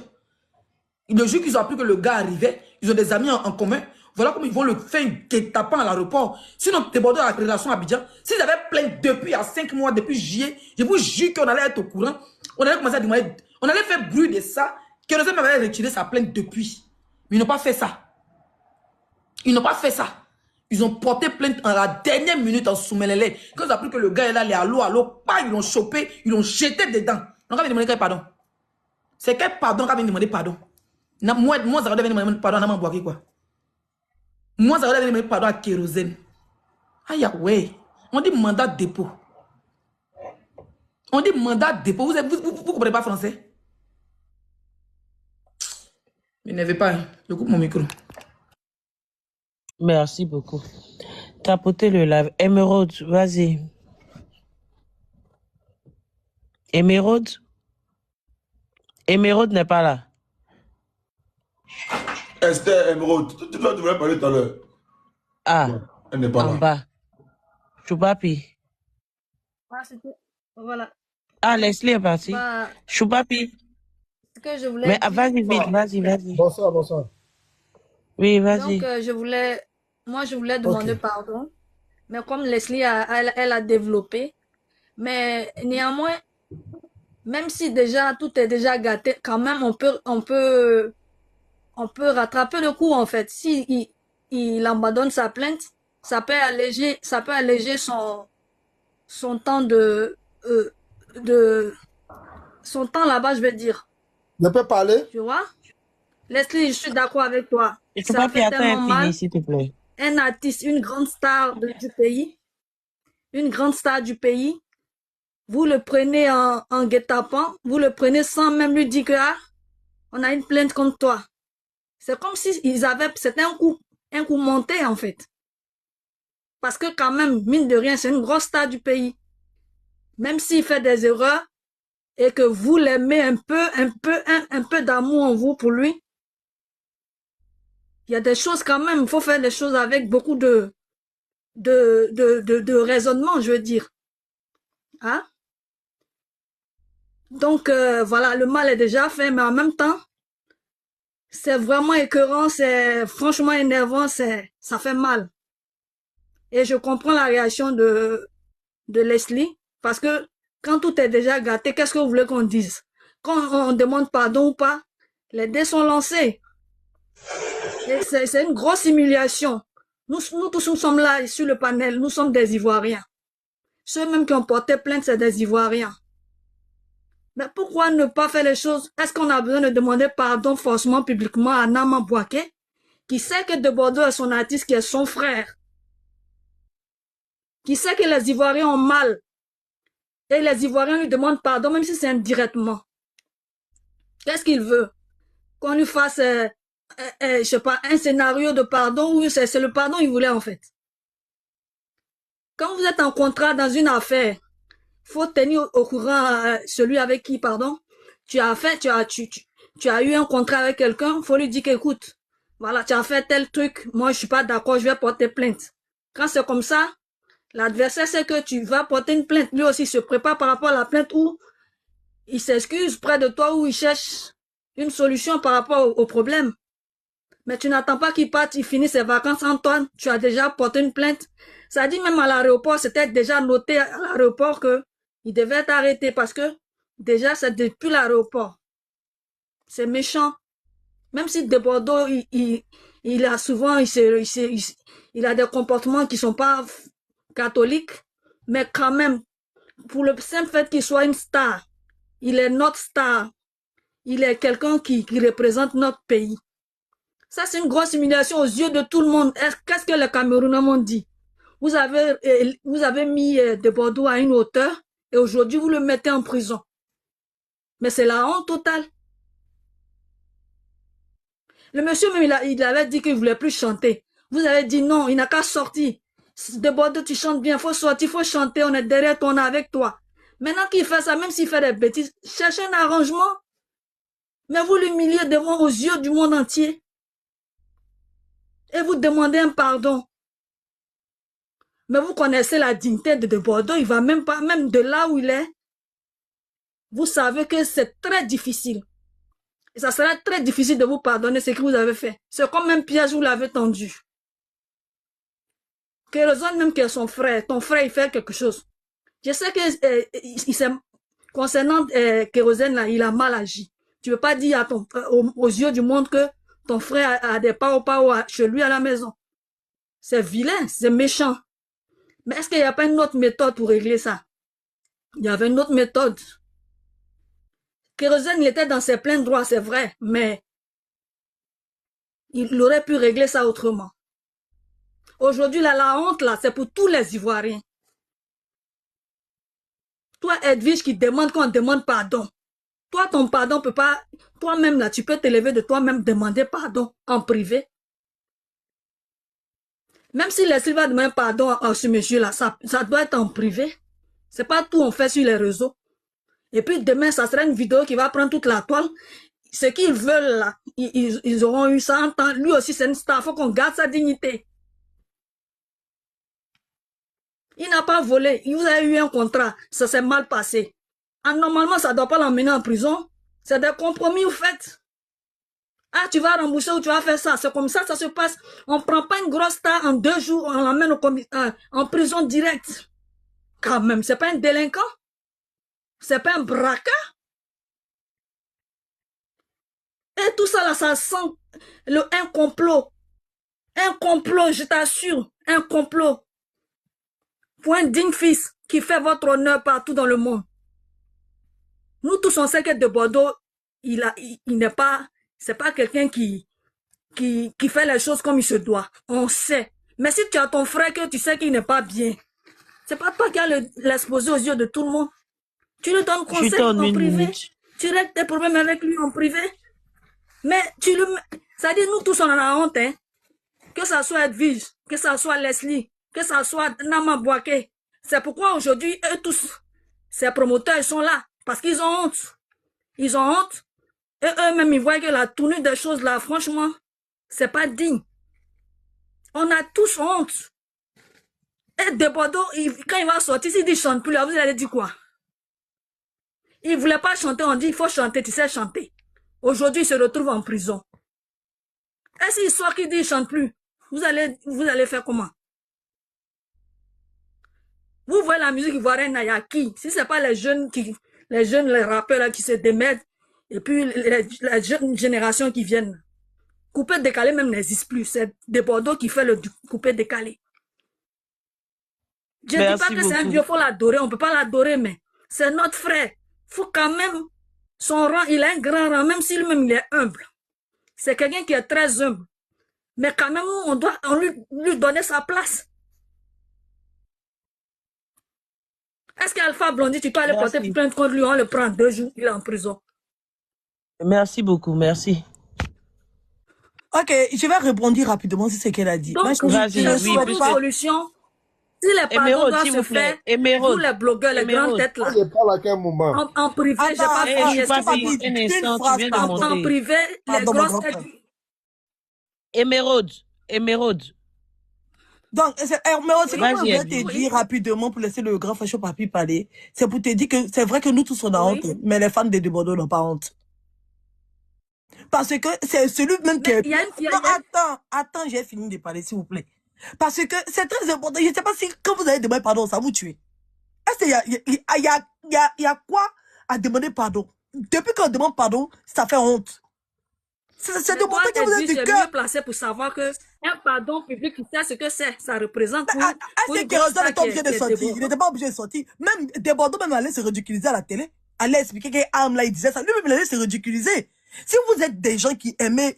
Le jour qu'ils ont appris que le gars arrivait, ils ont des amis en commun. Voilà comment ils vont le faire guet-apens à l'aéroport. Sinon, Desbordeaux a la relation à Abidjan. S'ils avaient plaint depuis à 5 mois, depuis juillet, je vous jure qu'on allait être au courant. On allait commencer à demander, on allait faire bruit de ça. Kérosène avait retiré sa plainte depuis. Mais ils n'ont pas fait ça. Ils n'ont pas fait ça. Ils ont porté plainte en la dernière minute en Soumelele. Quand ils ont appris que le gars est là, les allô, pas, ils l'ont chopé, ils l'ont jeté dedans. Donc, on va demander quel pardon. C'est quel pardon qu'on va demander pardon. Moi, ça va demander pardon à Nama Bouaké, quoi. Moi, ça va demander pardon à Kérosène. Aïe, ouais. On dit mandat de dépôt. On dit mandat de dépôt. Vous comprenez pas français? M'énervez pas, hein. Je coupe mon micro. Merci beaucoup. Tapotez le live. Émeraude, vas-y. Émeraude? Émeraude n'est pas là. Esther, Emeraude, tu devrais parler tout à l'heure. Ah, Non, elle n'est pas en là. bas. Choupapi. Ah, c'était- Voilà. Ah, Leslie est partie. Bah, Choupapi. ce que je voulais Mais dire. vas-y vite, vas-y. Bonsoir, bonsoir. Oui, Donc, vas-y. je voulais Ok. demander pardon. Mais comme Leslie elle a développé, mais néanmoins, même si déjà tout est déjà gâté, quand même, on peut rattraper le coup, en fait. Si il abandonne sa plainte, ça peut alléger son temps son temps là-bas, je vais dire. Ne peut parler? Tu vois? Leslie, je suis d'accord avec toi. Et Ça Choupapi, fait attends tellement un mal. fini, s'il te plaît. Un artiste, une grande star du pays, une grande star du pays, vous le prenez en guet-apens, vous le prenez sans même lui dire que ah, on a une plainte contre toi. C'est comme si c'était un coup monté en fait. Parce que quand même, mine de rien, c'est une grosse star du pays. Même s'il fait des erreurs et que vous l'aimez un peu d'amour en vous pour lui, il y a des choses quand même, il faut faire les choses avec beaucoup de raisonnement, je veux dire. Hein? Donc, voilà, le mal est déjà fait, mais en même temps, c'est vraiment écœurant, c'est franchement énervant, ça fait mal. Et je comprends la réaction de Leslie, parce que quand tout est déjà gâté, qu'est-ce que vous voulez qu'on dise? Quand on demande pardon ou pas, les dés sont lancés. Et c'est une grosse humiliation. Nous tous, nous sommes là sur le panel, nous sommes des Ivoiriens. Ceux même qui ont porté plainte, c'est des Ivoiriens. Mais pourquoi ne pas faire les choses? Est-ce qu'on a besoin de demander pardon forcément publiquement à Nama Bouaké, qui sait que De Bordeaux est son artiste, qui est son frère, qui sait que les Ivoiriens ont mal, et les Ivoiriens lui demandent pardon, même si c'est indirectement. Qu'est-ce qu'il veut? Qu'on lui fasse, je sais pas, un scénario de pardon, ou c'est le pardon qu'il voulait en fait. Quand vous êtes en contrat dans une affaire, faut tenir au courant celui avec qui, pardon, tu as eu un contrat avec quelqu'un, faut lui dire qu'écoute, voilà, tu as fait tel truc, moi je suis pas d'accord, je vais porter plainte. Quand c'est comme ça, l'adversaire sait que tu vas porter une plainte, lui aussi se prépare par rapport à la plainte ou il s'excuse près de toi ou il cherche une solution par rapport au problème. Mais tu n'attends pas qu'il parte, il finit ses vacances, Antoine, tu as déjà porté une plainte. Ça dit même à l'aéroport, c'était déjà noté à l'aéroport que il devait être arrêté parce que déjà c'est depuis l'aéroport. C'est méchant. Même si De Bordeaux, il a souvent, il a des comportements qui sont pas catholiques, mais quand même, pour le simple fait qu'il soit une star, il est notre star. Il est quelqu'un qui représente notre pays. Ça, c'est une grosse humiliation aux yeux de tout le monde. Qu'est-ce que les Camerounais m'ont dit? Vous avez mis De Bordeaux à une hauteur et aujourd'hui, vous le mettez en prison. Mais c'est la honte totale. Le monsieur, même, il avait dit qu'il ne voulait plus chanter. Vous avez dit non, il n'a qu'à sortir. De Bordeaux, tu chantes bien, il faut sortir, il faut chanter, on est derrière toi, on est avec toi. Maintenant qu'il fait ça, même s'il fait des bêtises, cherchez un arrangement. Mais vous l'humiliez devant aux yeux du monde entier. Et vous demandez un pardon. Mais vous connaissez la dignité de Bordeaux, il va même pas, même de là où il est. Vous savez que c'est très difficile. Et ça sera très difficile de vous pardonner ce que vous avez fait. C'est comme un piège, vous l'avez tendu. Kérosène même qui est son frère, ton frère, il fait quelque chose. Je sais que concernant Kérosène, là, il a mal agi. Tu ne peux pas dire à aux yeux du monde que ton frère a des pas chez lui à la maison. C'est vilain, c'est méchant. Mais est-ce qu'il n'y a pas une autre méthode pour régler ça? Il y avait une autre méthode. Kérosène, il était dans ses pleins droits, c'est vrai, mais il aurait pu régler ça autrement. Aujourd'hui, la honte, là, c'est pour tous les Ivoiriens. Toi, Edwige, qui demande qu'on demande pardon. Toi, ton pardon peut pas... Toi-même, là, tu peux t'élever de toi-même, demander pardon en privé. Même si Leslie va demander pardon à ce monsieur-là, ça doit être en privé. C'est pas tout on fait sur les réseaux. Et puis demain, ça sera une vidéo qui va prendre toute la toile. Ce qu'ils veulent là, ils auront eu ça en temps. Lui aussi, c'est une star. Il faut qu'on garde sa dignité. Il n'a pas volé. Il vous a eu un contrat. Ça s'est mal passé. Ah, normalement, ça ne doit pas l'emmener en prison. C'est des compromis, vous faites. Ah, tu vas rembourser ou tu vas faire ça. C'est comme ça se passe. On ne prend pas une grosse star en 2 jours, on l'emmène en prison directe. Quand même, c'est pas un délinquant. C'est pas un braqueur. Et tout ça là, ça sent un complot. Un complot, je t'assure. Un complot. Pour un digne fils qui fait votre honneur partout dans le monde. Nous tous, on sait que De Bordeaux, il n'est pas, c'est pas quelqu'un qui fait les choses comme il se doit. On sait. Mais si tu as ton frère que tu sais qu'il n'est pas bien, c'est pas toi qui as l'exposer aux yeux de tout le monde. Tu lui donnes conseil en privé. Tu règles tes problèmes avec lui en privé. Mais ça dit, nous tous, on en a honte, hein. Que ça soit Edwige, que ça soit Leslie, que ça soit Nama Bouaké. C'est pourquoi aujourd'hui, eux tous, ces promoteurs, ils sont là. Parce qu'ils ont honte. Ils ont honte. Et eux-mêmes, ils voient que la tournure des choses là, franchement, c'est pas digne. On a tous honte. Et De Bordeaux, quand il va sortir, s'il dit chante plus, là, vous allez dire quoi? Il voulait pas chanter, on dit il faut chanter, tu sais chanter. Aujourd'hui, il se retrouve en prison. Et s'il sort qu'il dit il chante plus, vous allez faire comment? Vous voyez la musique ivoirienne, il y a qui? Si ce n'est pas les jeunes, les rappeurs là, qui se démerdent, et puis les jeunes générations qui viennent. Coupé décalé même n'existe plus. C'est des Bordeaux qui fait le coupé décalé. Je ne dis pas que c'est un dieu, il faut l'adorer. On ne peut pas l'adorer, mais c'est notre frère. Il faut quand même, son rang, il a un grand rang, même si lui-même il est humble. C'est quelqu'un qui est très humble. Mais quand même, on doit lui donner sa place. Est-ce qu'Alpha Blondy, tu peux aller porter plainte contre lui, on le prend 2 jours, il est en prison. Merci beaucoup, merci. Ok, je vais répondre rapidement sur ce qu'elle a dit. Donc, moi, je ne souhaite pas solution. Si les pardons doivent se faire, vous les blogueurs, les grandes têtes là, en privé, j'ai pas fini. En privé, les grosses têtes. Émeraude. Donc, Émeraude, c'est comme je vais te dire rapidement pour laisser le grand Facho Papi parler. C'est pour te dire que c'est vrai que nous tous on a honte, mais les fans de Bordeaux n'ont pas honte. Parce que c'est celui-même qui est... Non, attends, j'ai fini de parler, s'il vous plaît. Parce que c'est très important. Je ne sais pas si quand vous allez demander pardon, ça vous tue. Est-ce qu'il y a quoi à demander pardon? Depuis qu'on demande pardon, ça fait honte. C'est de montrer que vous êtes du cœur. Je suis mieux placé pour savoir que un pardon public, tu sais ce que c'est. Ça représente pour est-ce que Kérosène n'était pas obligé de sortir? Il n'était pas obligé de sortir. Même des Bordeaux, même allait se ridiculiser à la télé. Allait expliquer qu'Arme là, il disait ça. Lui-même, il allait se ridiculiser. Si vous êtes des gens qui aimaient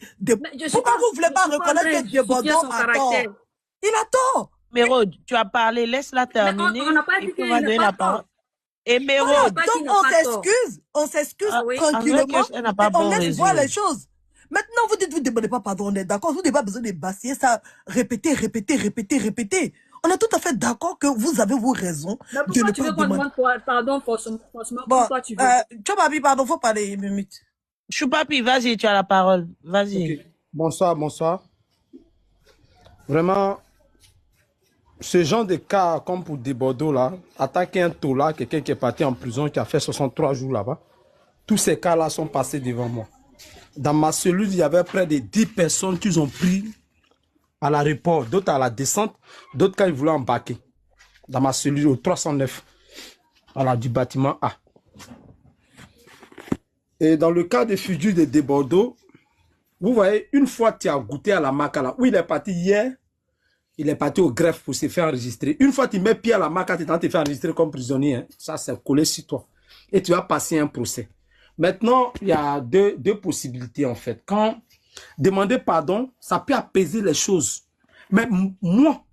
pourquoi vous ne voulez pas reconnaître que des Bordeaux a tort? Il a tort. Mérode, tu as parlé, laisse-la terminer. On n'a pas dit qu'il n'a pas tort. Et Mérode. Donc on s'excuse tranquillement et on laisse voir les choses. Maintenant, vous dites, vous ne demandez pas pardon, on est d'accord. Vous n'avez pas besoin de bassiner ça, répéter. On est tout à fait d'accord que vous avez vos raisons. Mais pourquoi tu veux qu'on demande pardon forcément? Pourquoi tu veux? Chobabi, pardon, il faut parler une minute. Choupapi, vas-y, tu as la parole. Vas-y. Okay. Bonsoir. Vraiment, ce genre de cas, comme pour des Bordeaux, là, attaquer un Tola, quelqu'un qui est parti en prison, qui a fait 63 jours là-bas, tous ces cas-là sont passés devant moi. Dans ma cellule, il y avait près de 10 personnes qu'ils ont pris à l'aéroport, d'autres à la descente, d'autres quand ils voulaient embarquer. Dans ma cellule au 309, voilà, du bâtiment A. Et dans le cas de Fudu de Bordeaux, vous voyez, une fois tu as goûté à la maca là, où il est parti hier, il est parti au greffe pour se faire enregistrer. Une fois tu mets pied à la maca, tu es en train de te faire enregistrer comme prisonnier, hein, ça c'est collé sur toi. Et tu vas passer un procès. Maintenant, il y a deux possibilités en fait. Quand demander pardon, ça peut apaiser les choses. Mais moi,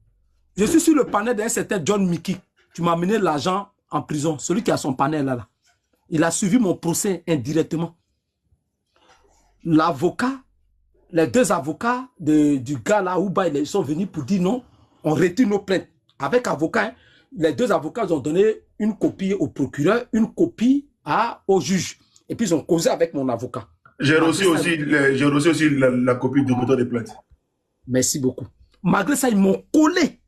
je suis sur le panel d'un certain John Mickey. Tu m'as amené l'argent en prison, celui qui a son panel là. Il a suivi mon procès indirectement. L'avocat, les 2 avocats du gars là où ils sont venus pour dire non, on retire nos plaintes. Avec avocat, hein, les 2 avocats ont donné une copie au procureur, une copie au juge. Et puis ils ont causé avec mon avocat. J'ai reçu aussi la copie du bouton de plainte. Merci beaucoup. Malgré ça, ils m'ont collé.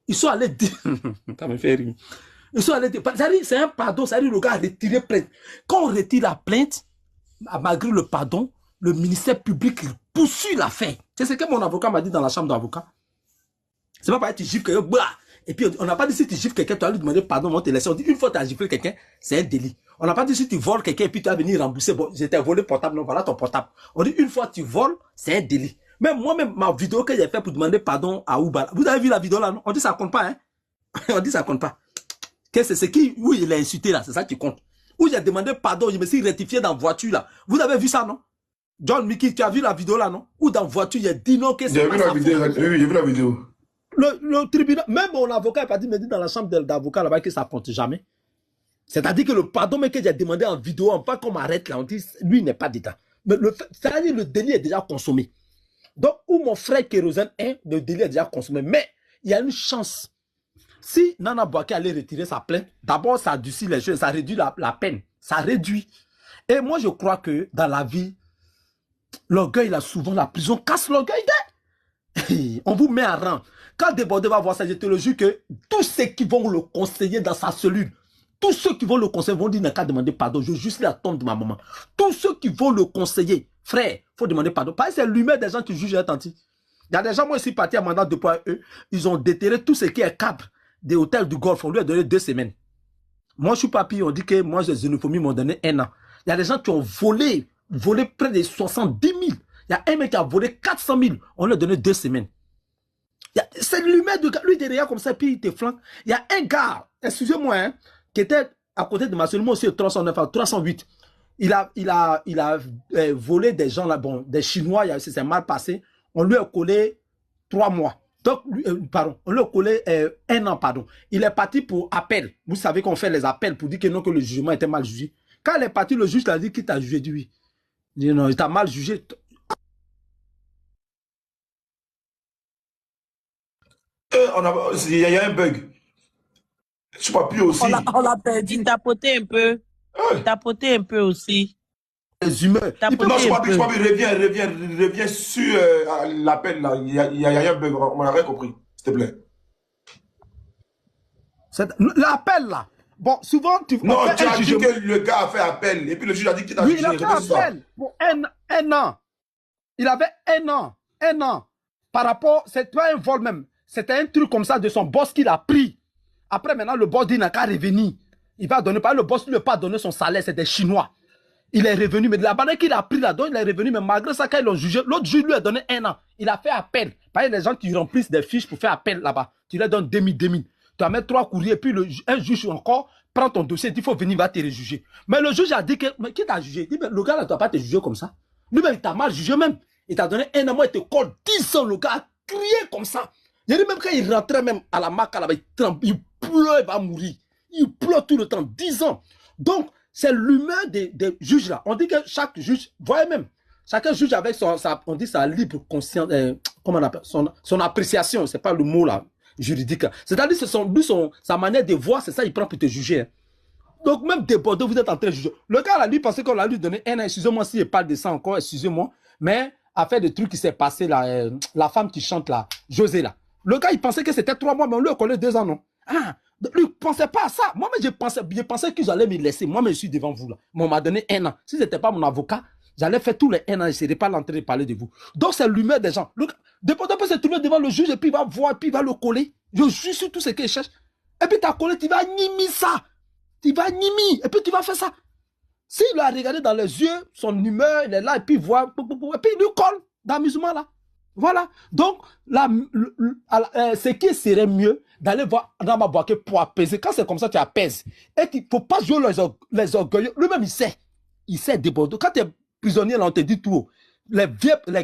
Ils sont allés dire... Ça me fait rire. Ils sont allés dire... C'est un pardon, ça veut dire le gars a retiré plainte. Quand on retire la plainte, malgré le pardon, le ministère public il poursuit l'affaire. C'est ce que mon avocat m'a dit dans la chambre d'avocat. C'est pas pareil, tu gifles quelqu'un, et puis on n'a pas dit si tu gifles quelqu'un, tu vas lui demander pardon, on te laisse. On dit une fois tu as giflé quelqu'un, c'est un délit. On n'a pas dit si tu voles quelqu'un et puis tu vas venir rembourser. Bon, j'étais volé portable, non, voilà ton portable. On dit une fois tu voles, c'est un délit. Même moi-même, ma vidéo que j'ai fait pour demander pardon à Ouba, vous avez vu la vidéo là, non? On dit ça compte pas, hein? On dit ça compte pas. C'est qui, où il a insulté là, c'est ça qui compte. Où j'ai demandé pardon, je me suis rectifié dans la voiture là. Vous avez vu ça, non? John Mickey, tu as vu la vidéo là, non? Ou dans la voiture, il a dit non, que c'est J'ai vu la vidéo, oui, j'ai vu la vidéo. Le tribunal, même mon avocat est parti me dire dans la chambre d'avocat là-bas que ça compte jamais. C'est-à-dire que le pardon mais que j'ai demandé en vidéo, on pas qu'on arrête là, on dit lui n'est pas d'état. Mais c'est-à-dire le délit est déjà consommé. Donc où mon frère Kérosène est, le délit est déjà consommé. Mais il y a une chance. Si Nana Bouaké allait retirer sa plainte, d'abord ça adoucit les choses, ça réduit la peine. Ça réduit. Et moi je crois que dans la vie, l'orgueil là souvent la prison casse l'orgueil d'elle. On vous met en rang. Quand Desbordes va voir ça, je te le jure que tous ceux qui vont le conseiller dans sa cellule, tous ceux qui vont le conseiller vont dire n'a qu'à demander pardon. Je juste la tombe de ma maman. Tous ceux qui vont le conseiller, frère, il faut demander pardon. Parce que c'est l'humain des gens qui jugent attentifs. Il y a des gens, moi, ici, partis à mandat de poids eux, ils ont déterré tout ce qui est cadre des hôtels du Golfe, on lui a donné 2 semaines. Moi, Choupapi, on dit que moi, les xénophobes m'ont donné 1 an. Il y a des gens qui ont volé près de 70 000. Il y a un mec qui a volé 400 000. On lui a donné 2 semaines. C'est l'humain de lui derrière comme ça, puis il te flanque. Il y a un gars, excusez-moi, hein, qui était à côté de ma soeur, moi aussi 309 à 308. Il a volé des gens là, bon, des Chinois, c'est mal passé. On lui a collé 3 mois. Donc, pardon, on lui a collé 1 an, pardon. Il est parti pour appel. Vous savez qu'on fait les appels pour dire que non, que le jugement était mal jugé. Quand il est parti, le juge l'a dit qu'il t'a jugé, dit oui. Il dit non, il t'a mal jugé. Il y a un bug. Je sais pas plus aussi. On l'a perdu. Il tapotait un peu. Il tapotait un peu aussi. Les humains. Non, je sais pas plus, reviens sur l'appel là. Il y a un bug, on n'a rien compris. S'il te plaît. L'appel là. Bon, souvent, non, tu as dit que le gars a fait appel. Et puis le juge a dit qu'il a jugé. Il a fait appel pour un an. Il avait 1 an. 1 an. Par rapport, c'est pas un vol même. C'était un truc comme ça de son boss qu'il a pris. Après, maintenant, le boss dit qu'il n'a qu'à revenir. Il va donner, le boss ne lui a pas donné son salaire, c'est des Chinois. Il est revenu, mais de la manière qu'il a pris là-dedans, il est revenu, mais malgré ça, quand ils l'ont jugé, l'autre juge lui a donné 1 an. Il a fait appel. Par exemple, les gens qui remplissent des fiches pour faire appel là-bas, tu leur donnes 2000. Tu vas mettre 3 courriers, puis un juge encore prend ton dossier, il dit, il faut venir, il va te rejuger. Mais le juge a dit que, mais qui t'a jugé? Il dit, mais le gars, là, ne doit pas te juger comme ça. Lui-même, il t'a mal jugé même. Il t'a donné 1 an, moi, il te colle 10 ans, le gars a crié comme ça. Il dit, même quand il rentrait même à la marque, là-bas, il pleure, il va mourir. Il pleure tout le temps, 10 ans. Donc, c'est l'humain des juges là. On dit que chaque juge, voyez même, chacun juge avec on dit sa libre conscience, comment on appelle, son appréciation, c'est pas le mot là, juridique. C'est-à-dire que sa manière de voir, c'est ça, il prend pour te juger. Hein. Donc, même des Bordeaux, vous êtes en train de juger. Le gars là, lui, pensait qu'on l'a lui donné 1 an, excusez-moi s'il parle de ça encore, excusez-moi, mais a fait des trucs qui s'est passé là, la femme qui chante là, José là. Le gars, il pensait que c'était 3 mois, mais on lui a collé 2 ans, non? Ah, lui, il ne pensait pas à ça. Moi-même, je pensais qu'ils allaient me laisser. Moi-même, je suis devant vous là. Mais on m'a donné 1 an. Si ce n'était pas mon avocat, j'allais faire tous les 1 an. Je ne serais pas l'entrée de parler de vous. Donc, c'est l'humeur des gens. Dépendant peut se trouver devant le juge et puis il va voir, et puis il va le coller. Je suis sur tout ce qu'il cherche. Et puis, tu as collé, tu vas nimer ça. Tu vas nimer. Et puis, tu vas faire ça. S'il a regardé dans les yeux, son humeur, il est là, et puis il voit, et puis il lui colle d'amusement là. Voilà. Donc, ce qui serait mieux d'aller voir Adama Bouaké pour apaiser. Quand c'est comme ça, tu apaises. Et qu'il ne faut pas jouer les orgueils. Lui-même, il sait. Il sait des Bordeaux. Quand tu es prisonnier, là, on te dit tout. Les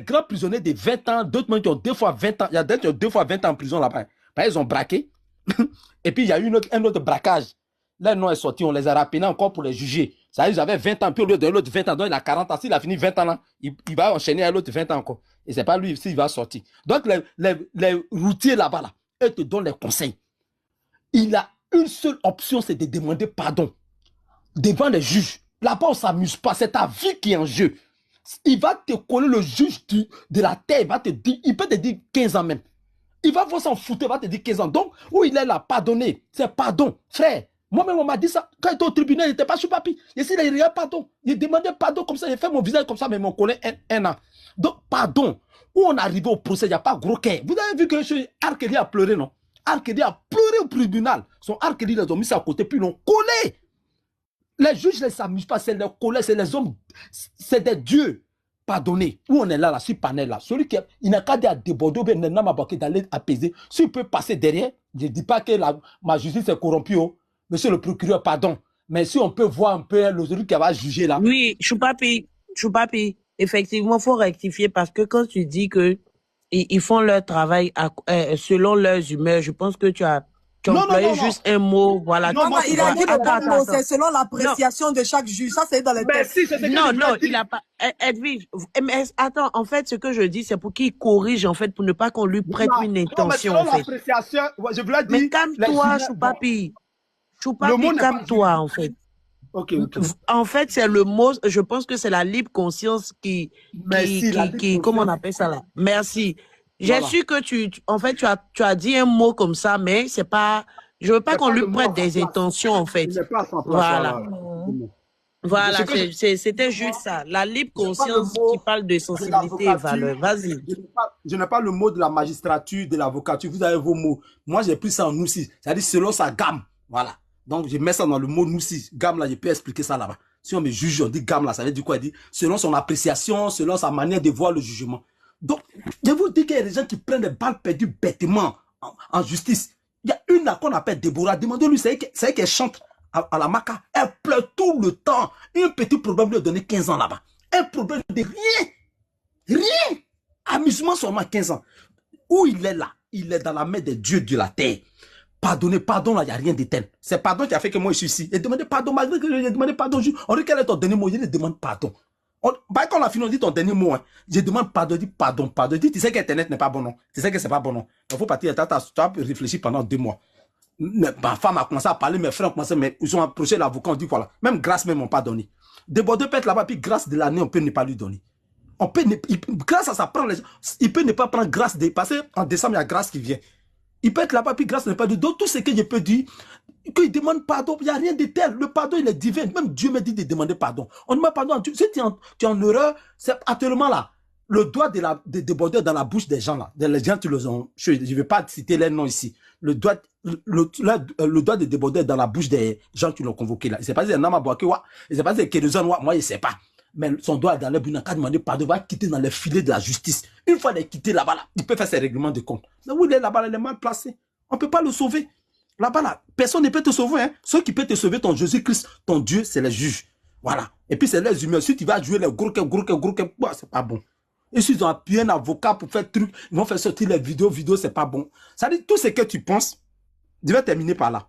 grands prisonniers de 20 ans, d'autres même qui ont 2 fois 20 ans. Il y a d'autres qui ont 2 fois 20 ans en prison là-bas. Ils ont braqué. Et puis, il y a eu un autre braquage. Là, nom est sorti. On les a rapinés encore pour les juger. Ça veut dire, j'avais 20 ans. Puis au lieu de l'autre 20 ans, donc il a 40 ans. S'il a fini 20 ans là, il va enchaîner à l'autre 20 ans encore. Et c'est pas lui s'il va sortir. Donc, les routiers là-bas, là, eux te donnent les conseils. Il a une seule option, c'est de demander pardon devant les juges. Là-bas, on ne s'amuse pas. C'est ta vie qui est en jeu. Il va te coller le juge de la terre. Il peut te dire 15 ans même. Il va voir s'en foutre. Il va te dire 15 ans. Donc, où il est là, pardonner. C'est pardon. Frère, moi-même, on m'a dit ça. Quand il était au tribunal, il n'était pas Choupapi. Ici, il n'y a pardon. Il demandait pardon comme ça. Il fait mon visage comme ça, mais il m'en connaît 1 an. Donc, pardon. Où on est arrivé au procès, il n'y a pas gros cœur. Vous avez vu que Arkeli a pleuré, non? Arkeli a pleuré au tribunal. Son Arkeli, ils ont mis ça à côté, puis ils l'ont collé. Les juges ne s'amusent pas, c'est les collègues, c'est les hommes, c'est des dieux. Pardonnez. Où on est là, sur panel là. Celui qui il n'a qu'à dire à Bordeaux, d'aller apaiser. S'il peut passer derrière, je ne dis pas que ma justice est corrompue. Oh. Monsieur le procureur, pardon. Mais si on peut voir un peu celui qui va juger là. Oui, Choupapi. Effectivement, il faut rectifier parce que quand tu dis que ils font leur travail selon leurs humeurs, je pense que tu as employé juste un mot. Voilà. Non, il a dit le bon mot, c'est selon l'appréciation de chaque juge. Ça, c'est dans les textes. Non, il n'a pas. Edwige, mais attends, en fait, ce que je dis, c'est pour qu'il corrige, en fait, pour ne pas qu'on lui prête une intention. Non, mais selon l'appréciation, je voulais dire. Mais calme-toi, Choupapi. Choupapi, calme-toi, en fait. Okay. En fait, c'est le mot, je pense que c'est la libre conscience qui comment on appelle ça là? Merci. J'ai su que en fait, tu as dit un mot comme ça, mais c'est pas, je veux pas qu'on lui prête des intentions, en fait. Il n'est pas à son place, voilà. Voilà, Ce que je- c'était juste ça. La libre je n'ai pas le conscience qui mot parle de de sensibilité et valeur. l'avocature, Vas-y. je n'ai pas le mot de la magistrature, de l'avocature. Vous avez vos mots. Moi, j'ai pris ça en aussi. C'est-à-dire selon sa gamme. Voilà. Donc, je mets ça dans le mot aussi. Gamme, là, je peux expliquer ça là-bas. Si on me juge, on dit gamme, là, ça veut dire quoi? Il dit selon son appréciation, selon sa manière de voir le jugement. Donc, je vous dis qu'il y a des gens qui prennent des balles perdues bêtement en justice. Il y a une là qu'on appelle Déborah. Demandez-lui, c'est qu'elle chante à la maca. Elle pleure tout le temps. Un petit problème lui a donné 15 ans là-bas. Un problème de rien. Rien. Amusement seulement 15 ans. Où il est là? Il est dans la main des dieux de la terre. Pardonnez, pardon, là, il n'y a rien d'éternel. C'est pardon qui a fait que moi je suis ici. Et demandez pardon, malgré que j'ai demandé pardon. On dit quel est ton dernier mot? Je lui demande pardon. Quand on a fini, on dit ton dernier mot. Hein. Je demande pardon, je dis pardon, pardon. Je dis, tu sais qu'Internet n'est pas bon, non? Tu sais que c'est pas bon, non? Il faut partir, tu as réfléchi pendant 2 mois. Ma femme a commencé à parler, mes frères ont commencé, mais ils ont approché l'avocat, on dit voilà. Même grâce, même, on pas donné. Débordé peut être là-bas, puis grâce de l'année, on peut ne pas lui donner. On peut grâce à ça, prendre les gens, il peut ne pas prendre grâce, parce qu'en décembre, il y a grâce qui vient. Il peut être là-bas, puis grâce ne pas lui donner. Donc, tout ce que je peux dire, qu'il demande pardon, il n'y a rien de tel. Le pardon, il est divin. Même Dieu me dit de demander pardon. On demande pardon à Dieu. Si tu es en erreur, c'est actuellement là. Le doigt de déborder dans la bouche des gens là. Les gens, tu les ont. Je ne vais pas citer les noms ici. Le doigt de déborder dans la bouche des gens qui l'ont convoqué là. Il ne sait pas si c'est Nama Boakewa. Il ne sait pas si c'est Kédezon. Moi, je ne sais pas. Mais son doigt dans le but, n'a qu'à demander pardon, il va quitter dans les filets de la justice. Une fois qu'il est quitté là-bas, là, il peut faire ses règlements de compte. Mais où il est là-bas, il est mal placé. On ne peut pas le sauver. Là-bas, là, personne ne peut te sauver. Hein. Ceux qui peuvent te sauver, ton Jésus-Christ, ton Dieu, c'est les juges. Voilà. Et puis, c'est les humains. Si tu vas jouer les gros, c'est pas bon. Et si ils ont appuyé un avocat pour faire truc, ils vont faire sortir les vidéos, c'est pas bon. Ça dit tout ce que tu penses, je vais terminer par là.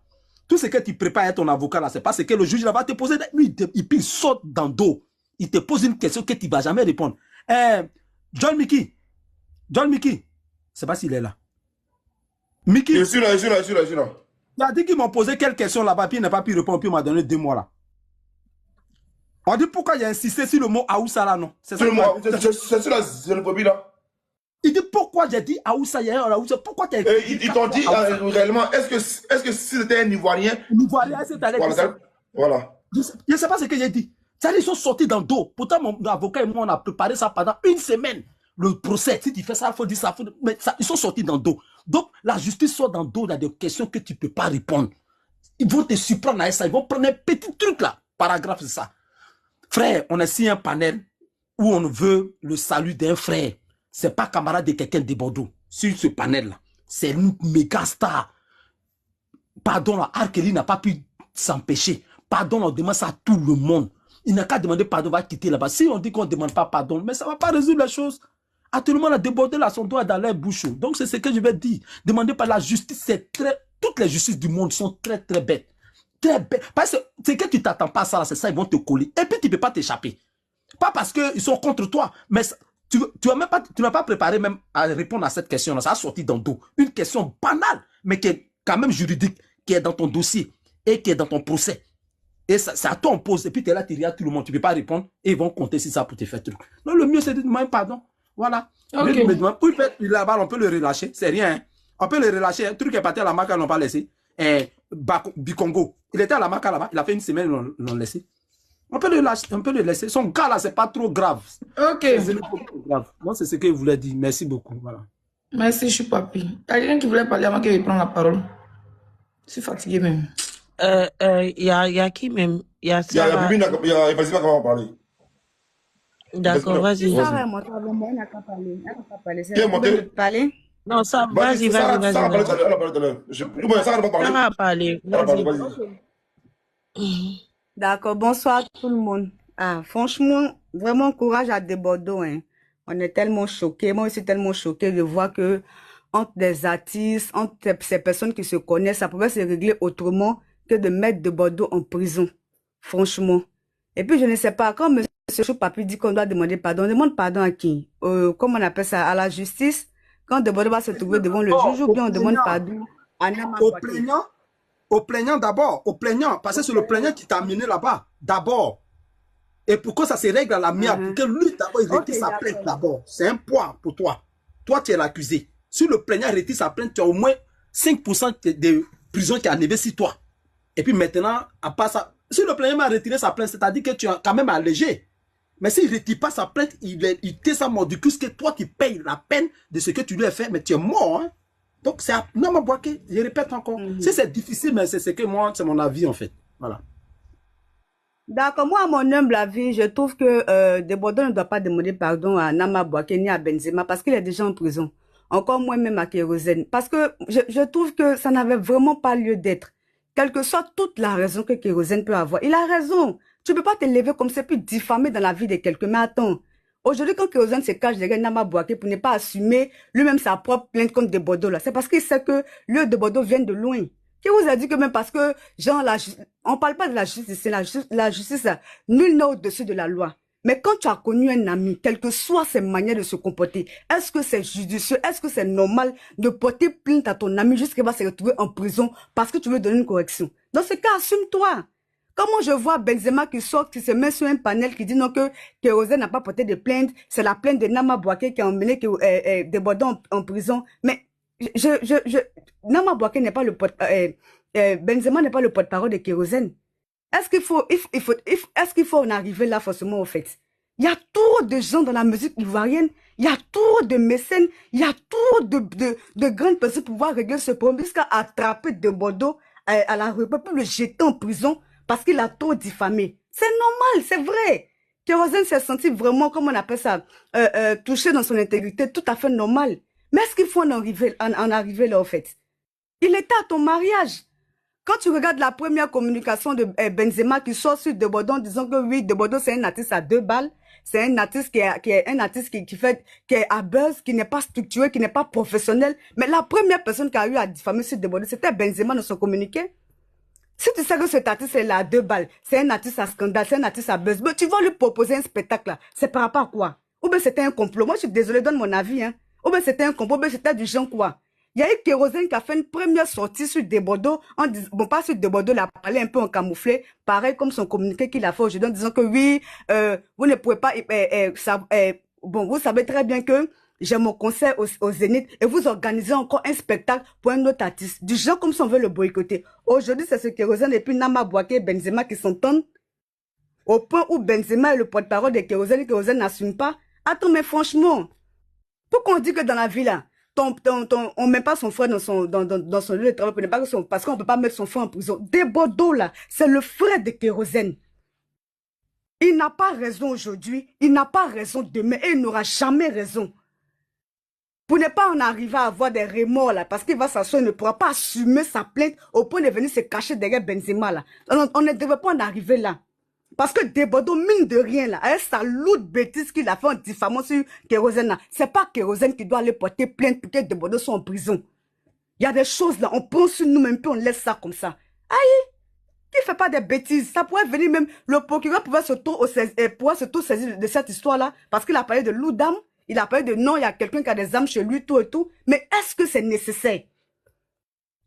Tout ce que tu prépares à ton avocat là, c'est pas ce que le juge là va te poser. Lui, il saute dans le dos. Il te pose une question que tu ne vas jamais répondre. John Mickey, je ne sais pas s'il est là. Mickey. Je suis là. Il a dit qu'ils m'ont posé quelques questions là-bas, puis il n'a pas pu répondre, puis il m'a donné 2 mois là. On dit pourquoi il a insisté sur le mot Aoussa là, non? C'est sur la xénophobie là. Il dit pourquoi j'ai dit Aoussa, pourquoi tu as écrit? Ils t'ont dit réellement, est-ce que si c'était un Ivoirien? Ivoirien, c'est allé dire ça. Voilà. Je ne sais pas ce que j'ai dit. Ça, ils sont sortis dans le dos. Pourtant, mon avocat et moi, on a préparé ça pendant 1 semaine. Le procès, si tu fais ça, il faut dire ça. Mais ça, ils sont sortis dans le dos. Donc, la justice sort dans le dos dans des questions que tu ne peux pas répondre. Ils vont te surprendre à ça. Ils vont prendre un petit truc là. Paragraphe, c'est ça. Frère, on a signé un panel où on veut le salut d'un frère. Ce n'est pas camarade de quelqu'un de Bordeaux. Sur ce panel-là, c'est une méga star. Pardon, là, Arkeli n'a pas pu s'empêcher. Pardon, on demande ça à tout le monde. Il n'a qu'à demander pardon, on va quitter là-bas. Si on dit qu'on ne demande pas pardon, mais ça ne va pas résoudre les choses. Actuellement, on a débordé là, son doigt dans leur bouche. Donc, c'est ce que je vais dire. Demander par la justice, c'est très... Toutes les justices du monde sont très, très bêtes. Très bêtes. Parce que c'est que tu ne t'attends pas à ça, c'est ça, ils vont te coller. Et puis, tu ne peux pas t'échapper. Pas parce qu'ils sont contre toi, mais tu n'as pas préparé même à répondre à cette question-là. Ça a sorti dans le dos. Une question banale, mais qui est quand même juridique, qui est dans ton dossier et qui est dans ton procès. Et c'est à toi on pose. Et puis tu es là, tu regardes tout le monde. Tu ne peux pas répondre. Et ils vont compter sur ça pour te faire truc. Non, le mieux, c'est de demander pardon. Voilà. Okay. Là-bas, on peut le relâcher. C'est rien. Hein. On peut le relâcher. Un truc est parti à la Maca, ils n'ont pas laissé. Bikongo. Il était à la Maca là-bas. Il a fait 1 semaine, ils l'ont laissé. On peut le lâcher. On peut le laisser. Son cas là, c'est pas trop grave. Ok. C'est pas trop grave. Moi, c'est ce que je voulais dire. Merci beaucoup. Voilà. Merci, je suis papi. Il y a quelqu'un qui voulait parler avant qu'il prenne la parole. Je suis fatigué même. Y a qui même? Il y a Sarah. Il y a Evasima qui va en parler. D'accord, vas-y. Sarah est montée avant moi, elle n'a qu'à parler. Elle n'a qu'à parler. C'est Qui est la monté? de parler. Non, ça, vas-y. Sarah a parlé tout à l'heure. Sarah n'a pas parlé. Sarah a parlé. Vas-y. D'accord, bonsoir tout le monde. Ah, franchement, vraiment courage à Desbordeaux. Hein. On est tellement choqués. Moi aussi, tellement choquée de voir que entre des artistes, entre ces personnes qui se connaissent, ça pouvait se régler autrement que de mettre Desbordeaux en prison. Franchement. Et puis, je ne sais pas, quand M. Choupapi dit qu'on doit demander pardon, on demande pardon à qui? Comment on appelle ça? À la justice? Quand Desbordeaux va se trouver devant le juge ou bien on demande pardon à Nama Boaké? Au plaignant d'abord, au plaignant, parce que c'est le plaignant qui t'a amené là-bas, d'abord. Et pourquoi ça se règle à la mienne? Pour que lui, d'abord, il retire sa plainte d'abord. C'est un poids pour toi. Toi, tu es l'accusé. Si le plaignant retire sa plainte, tu as au moins 5% de prison qui est arrivé sur toi. Et puis maintenant, à part ça, si le plaignant a retiré sa plainte, c'est-à-dire que tu as quand même allégé. Mais s'il ne retire pas sa plainte, il t'est ça mordicus que toi, tu payes la peine de ce que tu lui as fait, mais tu es mort. Hein? Donc, c'est Nama Bouaké, je répète encore. Si c'est difficile, mais c'est ce que moi, c'est mon avis, en fait. Voilà. D'accord, moi, à mon humble avis, je trouve que Desbordeaux ne doit pas demander pardon à Nama Bouaké ni à Benzema parce qu'il est déjà en prison. Encore moins même à Kérosène. Parce que je trouve que ça n'avait vraiment pas lieu d'être. Quelle que soit toute la raison que Kérosène peut avoir. Il a raison. Tu ne peux pas te lever comme ça puis diffamer dans la vie de quelqu'un. Mais attends, aujourd'hui, quand Kérosène se cache derrière Nama Bouaké pour ne pas assumer lui-même sa propre plainte contre Desbordeaux, là, c'est parce qu'il sait que lui, Desbordeaux vient de loin. Qui vous a dit que même parce que, genre, on parle pas de la justice, c'est la justice, nul n'est au-dessus de la loi. Mais quand tu as connu un ami, quelle que soit ses manières de se comporter, est-ce que c'est judicieux, est-ce que c'est normal de porter plainte à ton ami jusqu'à va se retrouver en prison parce que tu veux donner une correction? Dans ce cas, assume-toi. Comment je vois Benzema qui sort, qui se met sur un panel qui dit non que Kérosène n'a pas porté de plainte, c'est la plainte de Nama Bouaké qui a emmené Desbordeaux en prison. Mais Nama Bouaké n'est pas le Benzema n'est pas le porte-parole de Kérosène. Est-ce qu'il faut en arriver là forcément au fait? Il y a trop de gens dans la musique ivoirienne, il y a trop de mécènes, il y a trop de grandes personnes pour pouvoir régler ce problème jusqu'à attraper Desbordeaux à la rue, pour le jeter en prison parce qu'il a trop diffamé. C'est normal, c'est vrai. Kérosène s'est senti vraiment, comment on appelle ça, touché dans son intégrité, tout à fait normal. Mais est-ce qu'il faut en arriver là au fait? Il était à ton mariage. Quand tu regardes la première communication de Benzema qui sort sur Desbordeaux en disant que oui, Desbordeaux c'est un artiste à 2 balles, c'est un artiste qui est à buzz, qui n'est pas structuré, qui n'est pas professionnel. Mais la première personne qui a eu à diffamer sur Desbordeaux, c'était Benzema dans son communiqué. Si tu sais que cet artiste est là à 2 balles, c'est un artiste à scandale, c'est un artiste à buzz, mais tu vas lui proposer un spectacle là, c'est par rapport à quoi? Ou bien c'était un complot. Moi je suis désolé, donne mon avis, hein. Ou bien c'était un complot, ou bien c'était du genre quoi? Il y a eu Kérosène qui a fait une première sortie sur Desbordeaux, bon pas sur Desbordeaux, il a parlé un peu en camouflé, pareil comme son communiqué qu'il a fait aujourd'hui en disant que oui, vous ne pouvez pas, bon vous savez très bien que j'ai mon concert au Zénith et vous organisez encore un spectacle pour un autre artiste, du genre comme si on veut le boycotter. Aujourd'hui c'est ce Kérosène et puis Nama Bouaké et Benzema qui s'entendent, au point où Benzema est le porte-parole de Kérosène et Kérosène n'assume pas. Attends mais franchement, pourquoi on dit que dans la vie là, on met pas son frère dans son lieu de travail parce qu'on peut pas mettre son frère en prison. Desbordeaux là, c'est le frère de Kérosène. Il n'a pas raison aujourd'hui, il n'a pas raison demain et il n'aura jamais raison. Pour ne pas en arriver à avoir des remords là, parce qu'il va s'asseoir, il ne pourra pas assumer sa plainte au point de venir se cacher derrière Benzema là. On ne devait pas en arriver là. Parce que Desbordeaux, mine de rien, là, avec sa lourde bêtise qu'il a fait en diffamant sur Kérosène, là, c'est pas Kérosène qui doit aller porter plainte pour que Desbordeaux soit en prison. Il y a des choses là, on prend sur nous-mêmes, puis on laisse ça comme ça. Aïe, qui fait pas des bêtises? Ça pourrait venir même, le procureur pourrait s'auto-saisir de cette histoire-là, parce qu'il a parlé de loup d'âme, il a parlé de non, il y a quelqu'un qui a des âmes chez lui, tout et tout. Mais est-ce que c'est nécessaire?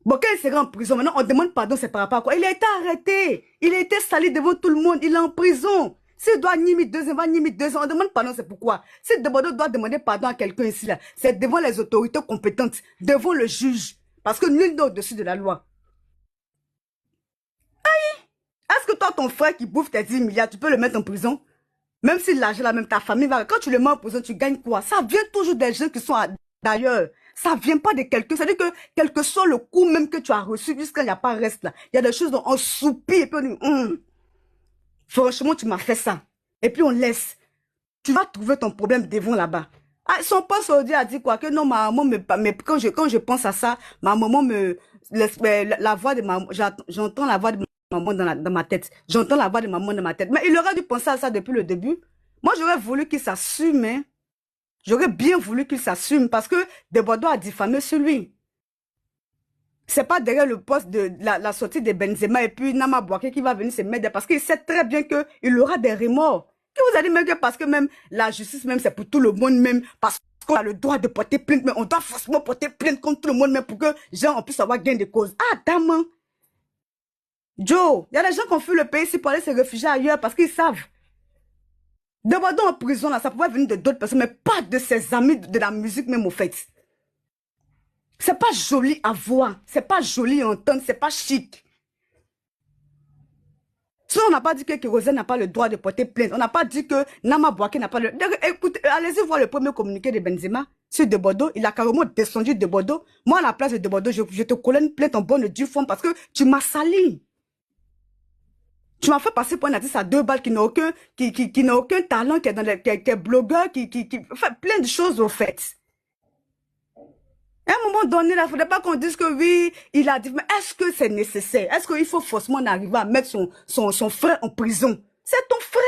Bon, quand il sera en prison, maintenant, on demande pardon, c'est par rapport à quoi? Il a été arrêté. Il a été sali devant tout le monde. Il est en prison. S'il doit nier 2 ans, il va nier 2 ans. On demande pardon, c'est pourquoi? Si Desbordeaux doit demander pardon à quelqu'un ici, là, c'est devant les autorités compétentes, devant le juge. Parce que nul n'est au-dessus de la loi. Aïe! Est-ce que toi, ton frère qui bouffe tes 10 milliards, tu peux le mettre en prison? Même si l'argent, là, même ta famille va... Quand tu le mets en prison, tu gagnes quoi? Ça vient toujours des gens qui sont d'ailleurs. Ça vient pas de quelqu'un. C'est-à-dire que quel que soit le coup même que tu as reçu, jusqu'à il n'y a pas reste là. Il y a des choses dont on soupire et puis on dit, franchement, tu m'as fait ça. Et puis on laisse. Tu vas trouver ton problème devant là-bas. Ah, son poste aujourd'hui a dit quoi? Que non, ma maman quand je pense à ça, ma maman me laisse, la voix de maman, j'entends la voix de maman dans ma tête. J'entends la voix de maman dans ma tête. Mais il aurait dû penser à ça depuis le début. Moi, j'aurais voulu qu'il s'assume, hein. J'aurais bien voulu qu'il s'assume parce que Desbordeaux a diffamé sur lui. C'est pas derrière le poste de la sortie de Benzema et puis Nama Bouaké qui va venir se mettre parce qu'il sait très bien qu'il aura des remords. Qui vous a dit même que parce que même la justice même c'est pour tout le monde même parce qu'on a le droit de porter plainte mais on doit forcément porter plainte contre tout le monde même pour que les gens puissent avoir gain de cause. Ah dame, Joe, il y a des gens qui ont fui le pays ici pour aller se réfugier ailleurs parce qu'ils savent. Desbordeaux en prison, là, ça pouvait venir de d'autres personnes, mais pas de ses amis de la musique même au fait. C'est pas joli à voir, c'est pas joli à entendre, c'est pas chic. Sinon, on n'a pas dit que Kérosène n'a pas le droit de porter plainte. On n'a pas dit que Nama Bouaké n'a pas le... Écoute, allez-y voir le premier communiqué de Benzema sur De Bordeaux. Il a carrément descendu De Bordeaux. Moi, à la place de De Bordeaux, je te collais une plainte en bonne et due forme parce que tu m'as sali. Tu m'as fait passer pour un artiste à 2 balles qui n'a aucun, qui n'a aucun talent, qui est, qui est blogueur, qui fait plein de choses au fait. À un moment donné, il ne faudrait pas qu'on dise que oui, il a dit, mais est-ce que c'est nécessaire? Est-ce qu'il faut forcément arriver à mettre son frère en prison? C'est ton frère.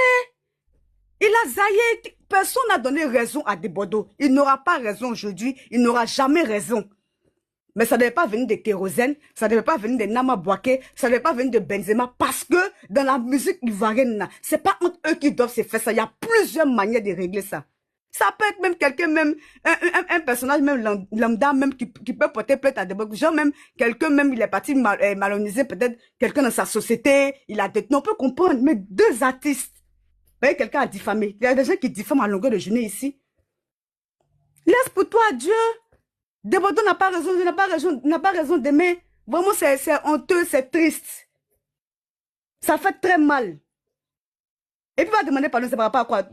Il a zaillé. Personne n'a donné raison à De Bordeaux. Il n'aura pas raison aujourd'hui. Il n'aura jamais raison. Mais ça ne devait pas venir de Kérosène, ça ne devait pas venir de Nama Bouaké, ça ne devait pas venir de Benzema, parce que dans la musique ivoirienne, c'est pas entre eux qui doivent se faire ça. Il y a plusieurs manières de régler ça. Ça peut être même quelqu'un, même un personnage, même lambda, même qui peut porter plainte à des blocs. Genre même quelqu'un, même il est parti maloniser peut-être quelqu'un dans sa société, il a détenu, on peut comprendre, mais 2 artistes. Vous voyez, quelqu'un a diffamé. Il y a des gens qui diffament à longueur de journée ici. Laisse pour toi Dieu. De Bordeaux n'a pas raison d'aimer. Vraiment, c'est honteux, c'est triste. Ça fait très mal. Et puis, va demander pardon, c'est par rapport à quoi?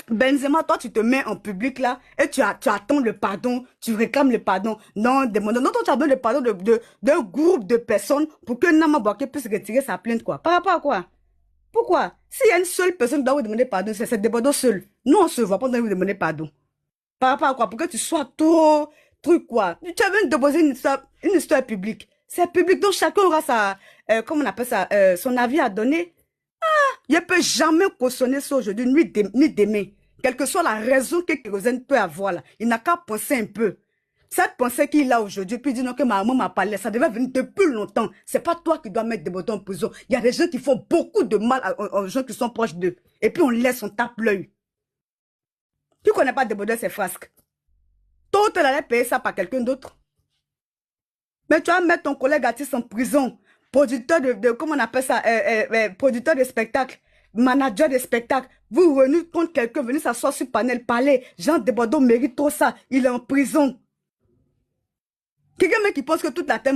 Benzema, toi, tu te mets en public là et tu attends le pardon, tu réclames le pardon. Non, toi, tu as besoin le pardon d'un groupe de personnes pour que Nama Bouaké puisse retirer sa plainte, quoi. Par rapport à quoi? Pourquoi? S'il y a une seule personne qui doit vous demander pardon, c'est De Bordeaux seul. Nous, on se voit pas vous demander pardon. Par rapport à quoi? Pour que tu sois trop truc, quoi. Tu as besoin de déposer une histoire publique. C'est public, donc chacun aura sa, comment on appelle ça, son avis à donner. Ah, il ne peut jamais cautionner ça aujourd'hui, ni demain. Quelle que soit la raison que Kérosène peut avoir là, il n'a qu'à penser un peu. Cette pensée qu'il a aujourd'hui, puis dit non que ma maman m'a parlé, ça devait venir depuis longtemps. C'est pas toi qui dois mettre des boutons en prison. Il y a des gens qui font beaucoup de mal aux gens qui sont proches d'eux. Et puis on laisse, on tape l'œil. Tu ne connais pas des boutons, c'est frasques. Tôt ou tard, elle allait payer ça par quelqu'un d'autre. Mais tu vas mettre ton collègue artiste en prison, producteur de comment on appelle ça, producteur de spectacle, manager de spectacle. Vous venez contre quelqu'un, venez s'asseoir sur le panel, parler. Jean De Bordeaux mérite trop ça, il est en prison. Quelqu'un qui pense que toute la terre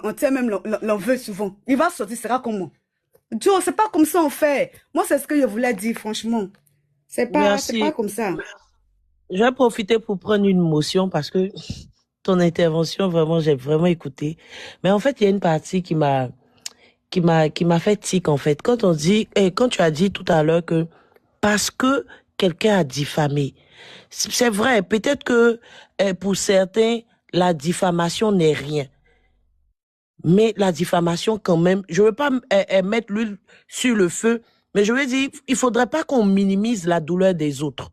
entière même l'en veut souvent. Il va sortir, sera comment? Joe, c'est pas comme ça on fait. Moi, c'est ce que je voulais dire, franchement. C'est pas comme ça. Je vais profiter pour prendre une motion parce que ton intervention, vraiment, j'ai vraiment écouté. Mais en fait, il y a une partie qui m'a fait tic, en fait. Quand tu as dit tout à l'heure que parce que quelqu'un a diffamé. C'est vrai, peut-être que pour certains, la diffamation n'est rien. Mais la diffamation, quand même, je veux pas mettre l'huile sur le feu, mais je veux dire, il faudrait pas qu'on minimise la douleur des autres.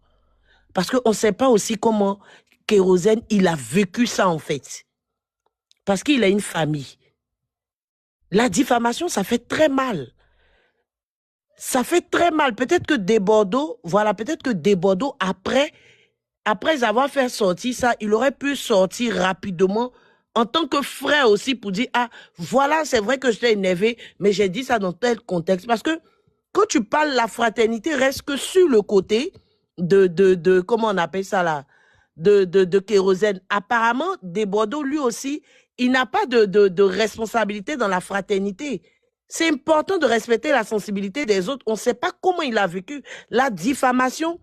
Parce qu'on ne sait pas aussi comment Kérosène, il a vécu ça en fait. Parce qu'il a une famille. La diffamation, ça fait très mal. Ça fait très mal. Peut-être que De Bordeaux, après avoir fait sortir ça, il aurait pu sortir rapidement en tant que frère aussi pour dire, ah, voilà, c'est vrai que j'étais énervé, mais j'ai dit ça dans tel contexte. Parce que quand tu parles, la fraternité reste que sur le côté de comment on appelle ça là, de Kérosène. Apparemment, De Bordeaux, lui aussi, il n'a pas de responsabilité dans la fraternité. C'est important de respecter la sensibilité des autres. On ne sait pas comment il a vécu la diffamation.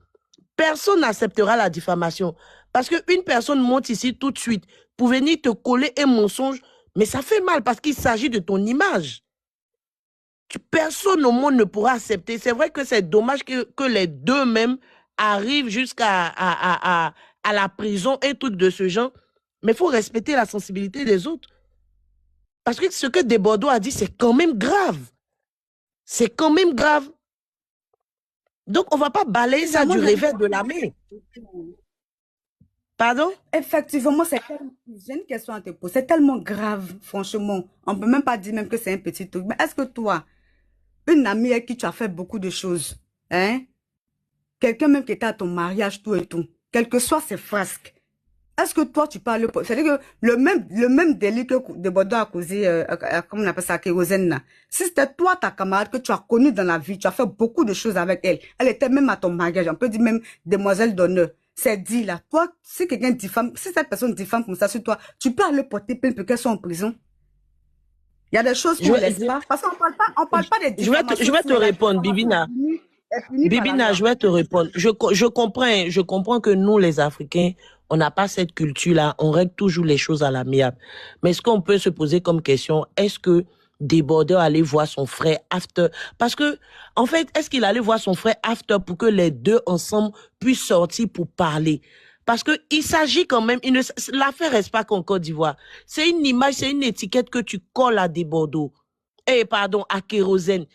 Personne n'acceptera la diffamation. Parce qu'une personne monte ici tout de suite pour venir te coller un mensonge, mais ça fait mal parce qu'il s'agit de ton image. Personne au monde ne pourra accepter. C'est vrai que c'est dommage que les deux mêmes arrivent jusqu'à la prison, un truc de ce genre. Mais il faut respecter la sensibilité des autres. Parce que ce que De Bordeaux a dit, c'est quand même grave. C'est quand même grave. Donc, on ne va pas balayer ça du revers de la main. Pardon? Effectivement, j'ai une question à te poser. C'est tellement grave, franchement. On ne peut même pas dire même que c'est un petit truc. Mais est-ce que toi, une amie avec qui tu as fait beaucoup de choses, hein? Quelqu'un même qui était à ton mariage, tout et tout, quel que soit ses frasques, est-ce que toi, tu parles... C'est-à-dire que le même délit que De Bordeaux a causé, comment on appelle ça, Kérosène, là. Si c'était toi, ta camarade, que tu as connue dans la vie, tu as fait beaucoup de choses avec elle, elle était même à ton mariage, on peut dire même demoiselle d'honneur. C'est dit, là. Toi, si quelqu'un diffame, si cette personne diffame comme ça sur toi, tu peux aller porter plainte pour qu'elle soit en prison. Il y a des choses qu'on laisse pas. Parce qu'on parle pas des diffamations. Je vais te répondre, Bibina. Bibina, je vais te répondre. Je comprends que nous, les Africains, on n'a pas cette culture-là. On règle toujours les choses à l'amiable. Mais ce qu'on peut se poser comme question, est-ce que Débordeur allait voir son frère after? Parce que, en fait, est-ce qu'il allait voir son frère after pour que les deux ensemble puissent sortir pour parler? Parce que il s'agit quand même, l'affaire reste pas qu'en Côte d'Ivoire. C'est une image, c'est une étiquette que tu colles à Débordeur. Pardon, à Kérosène.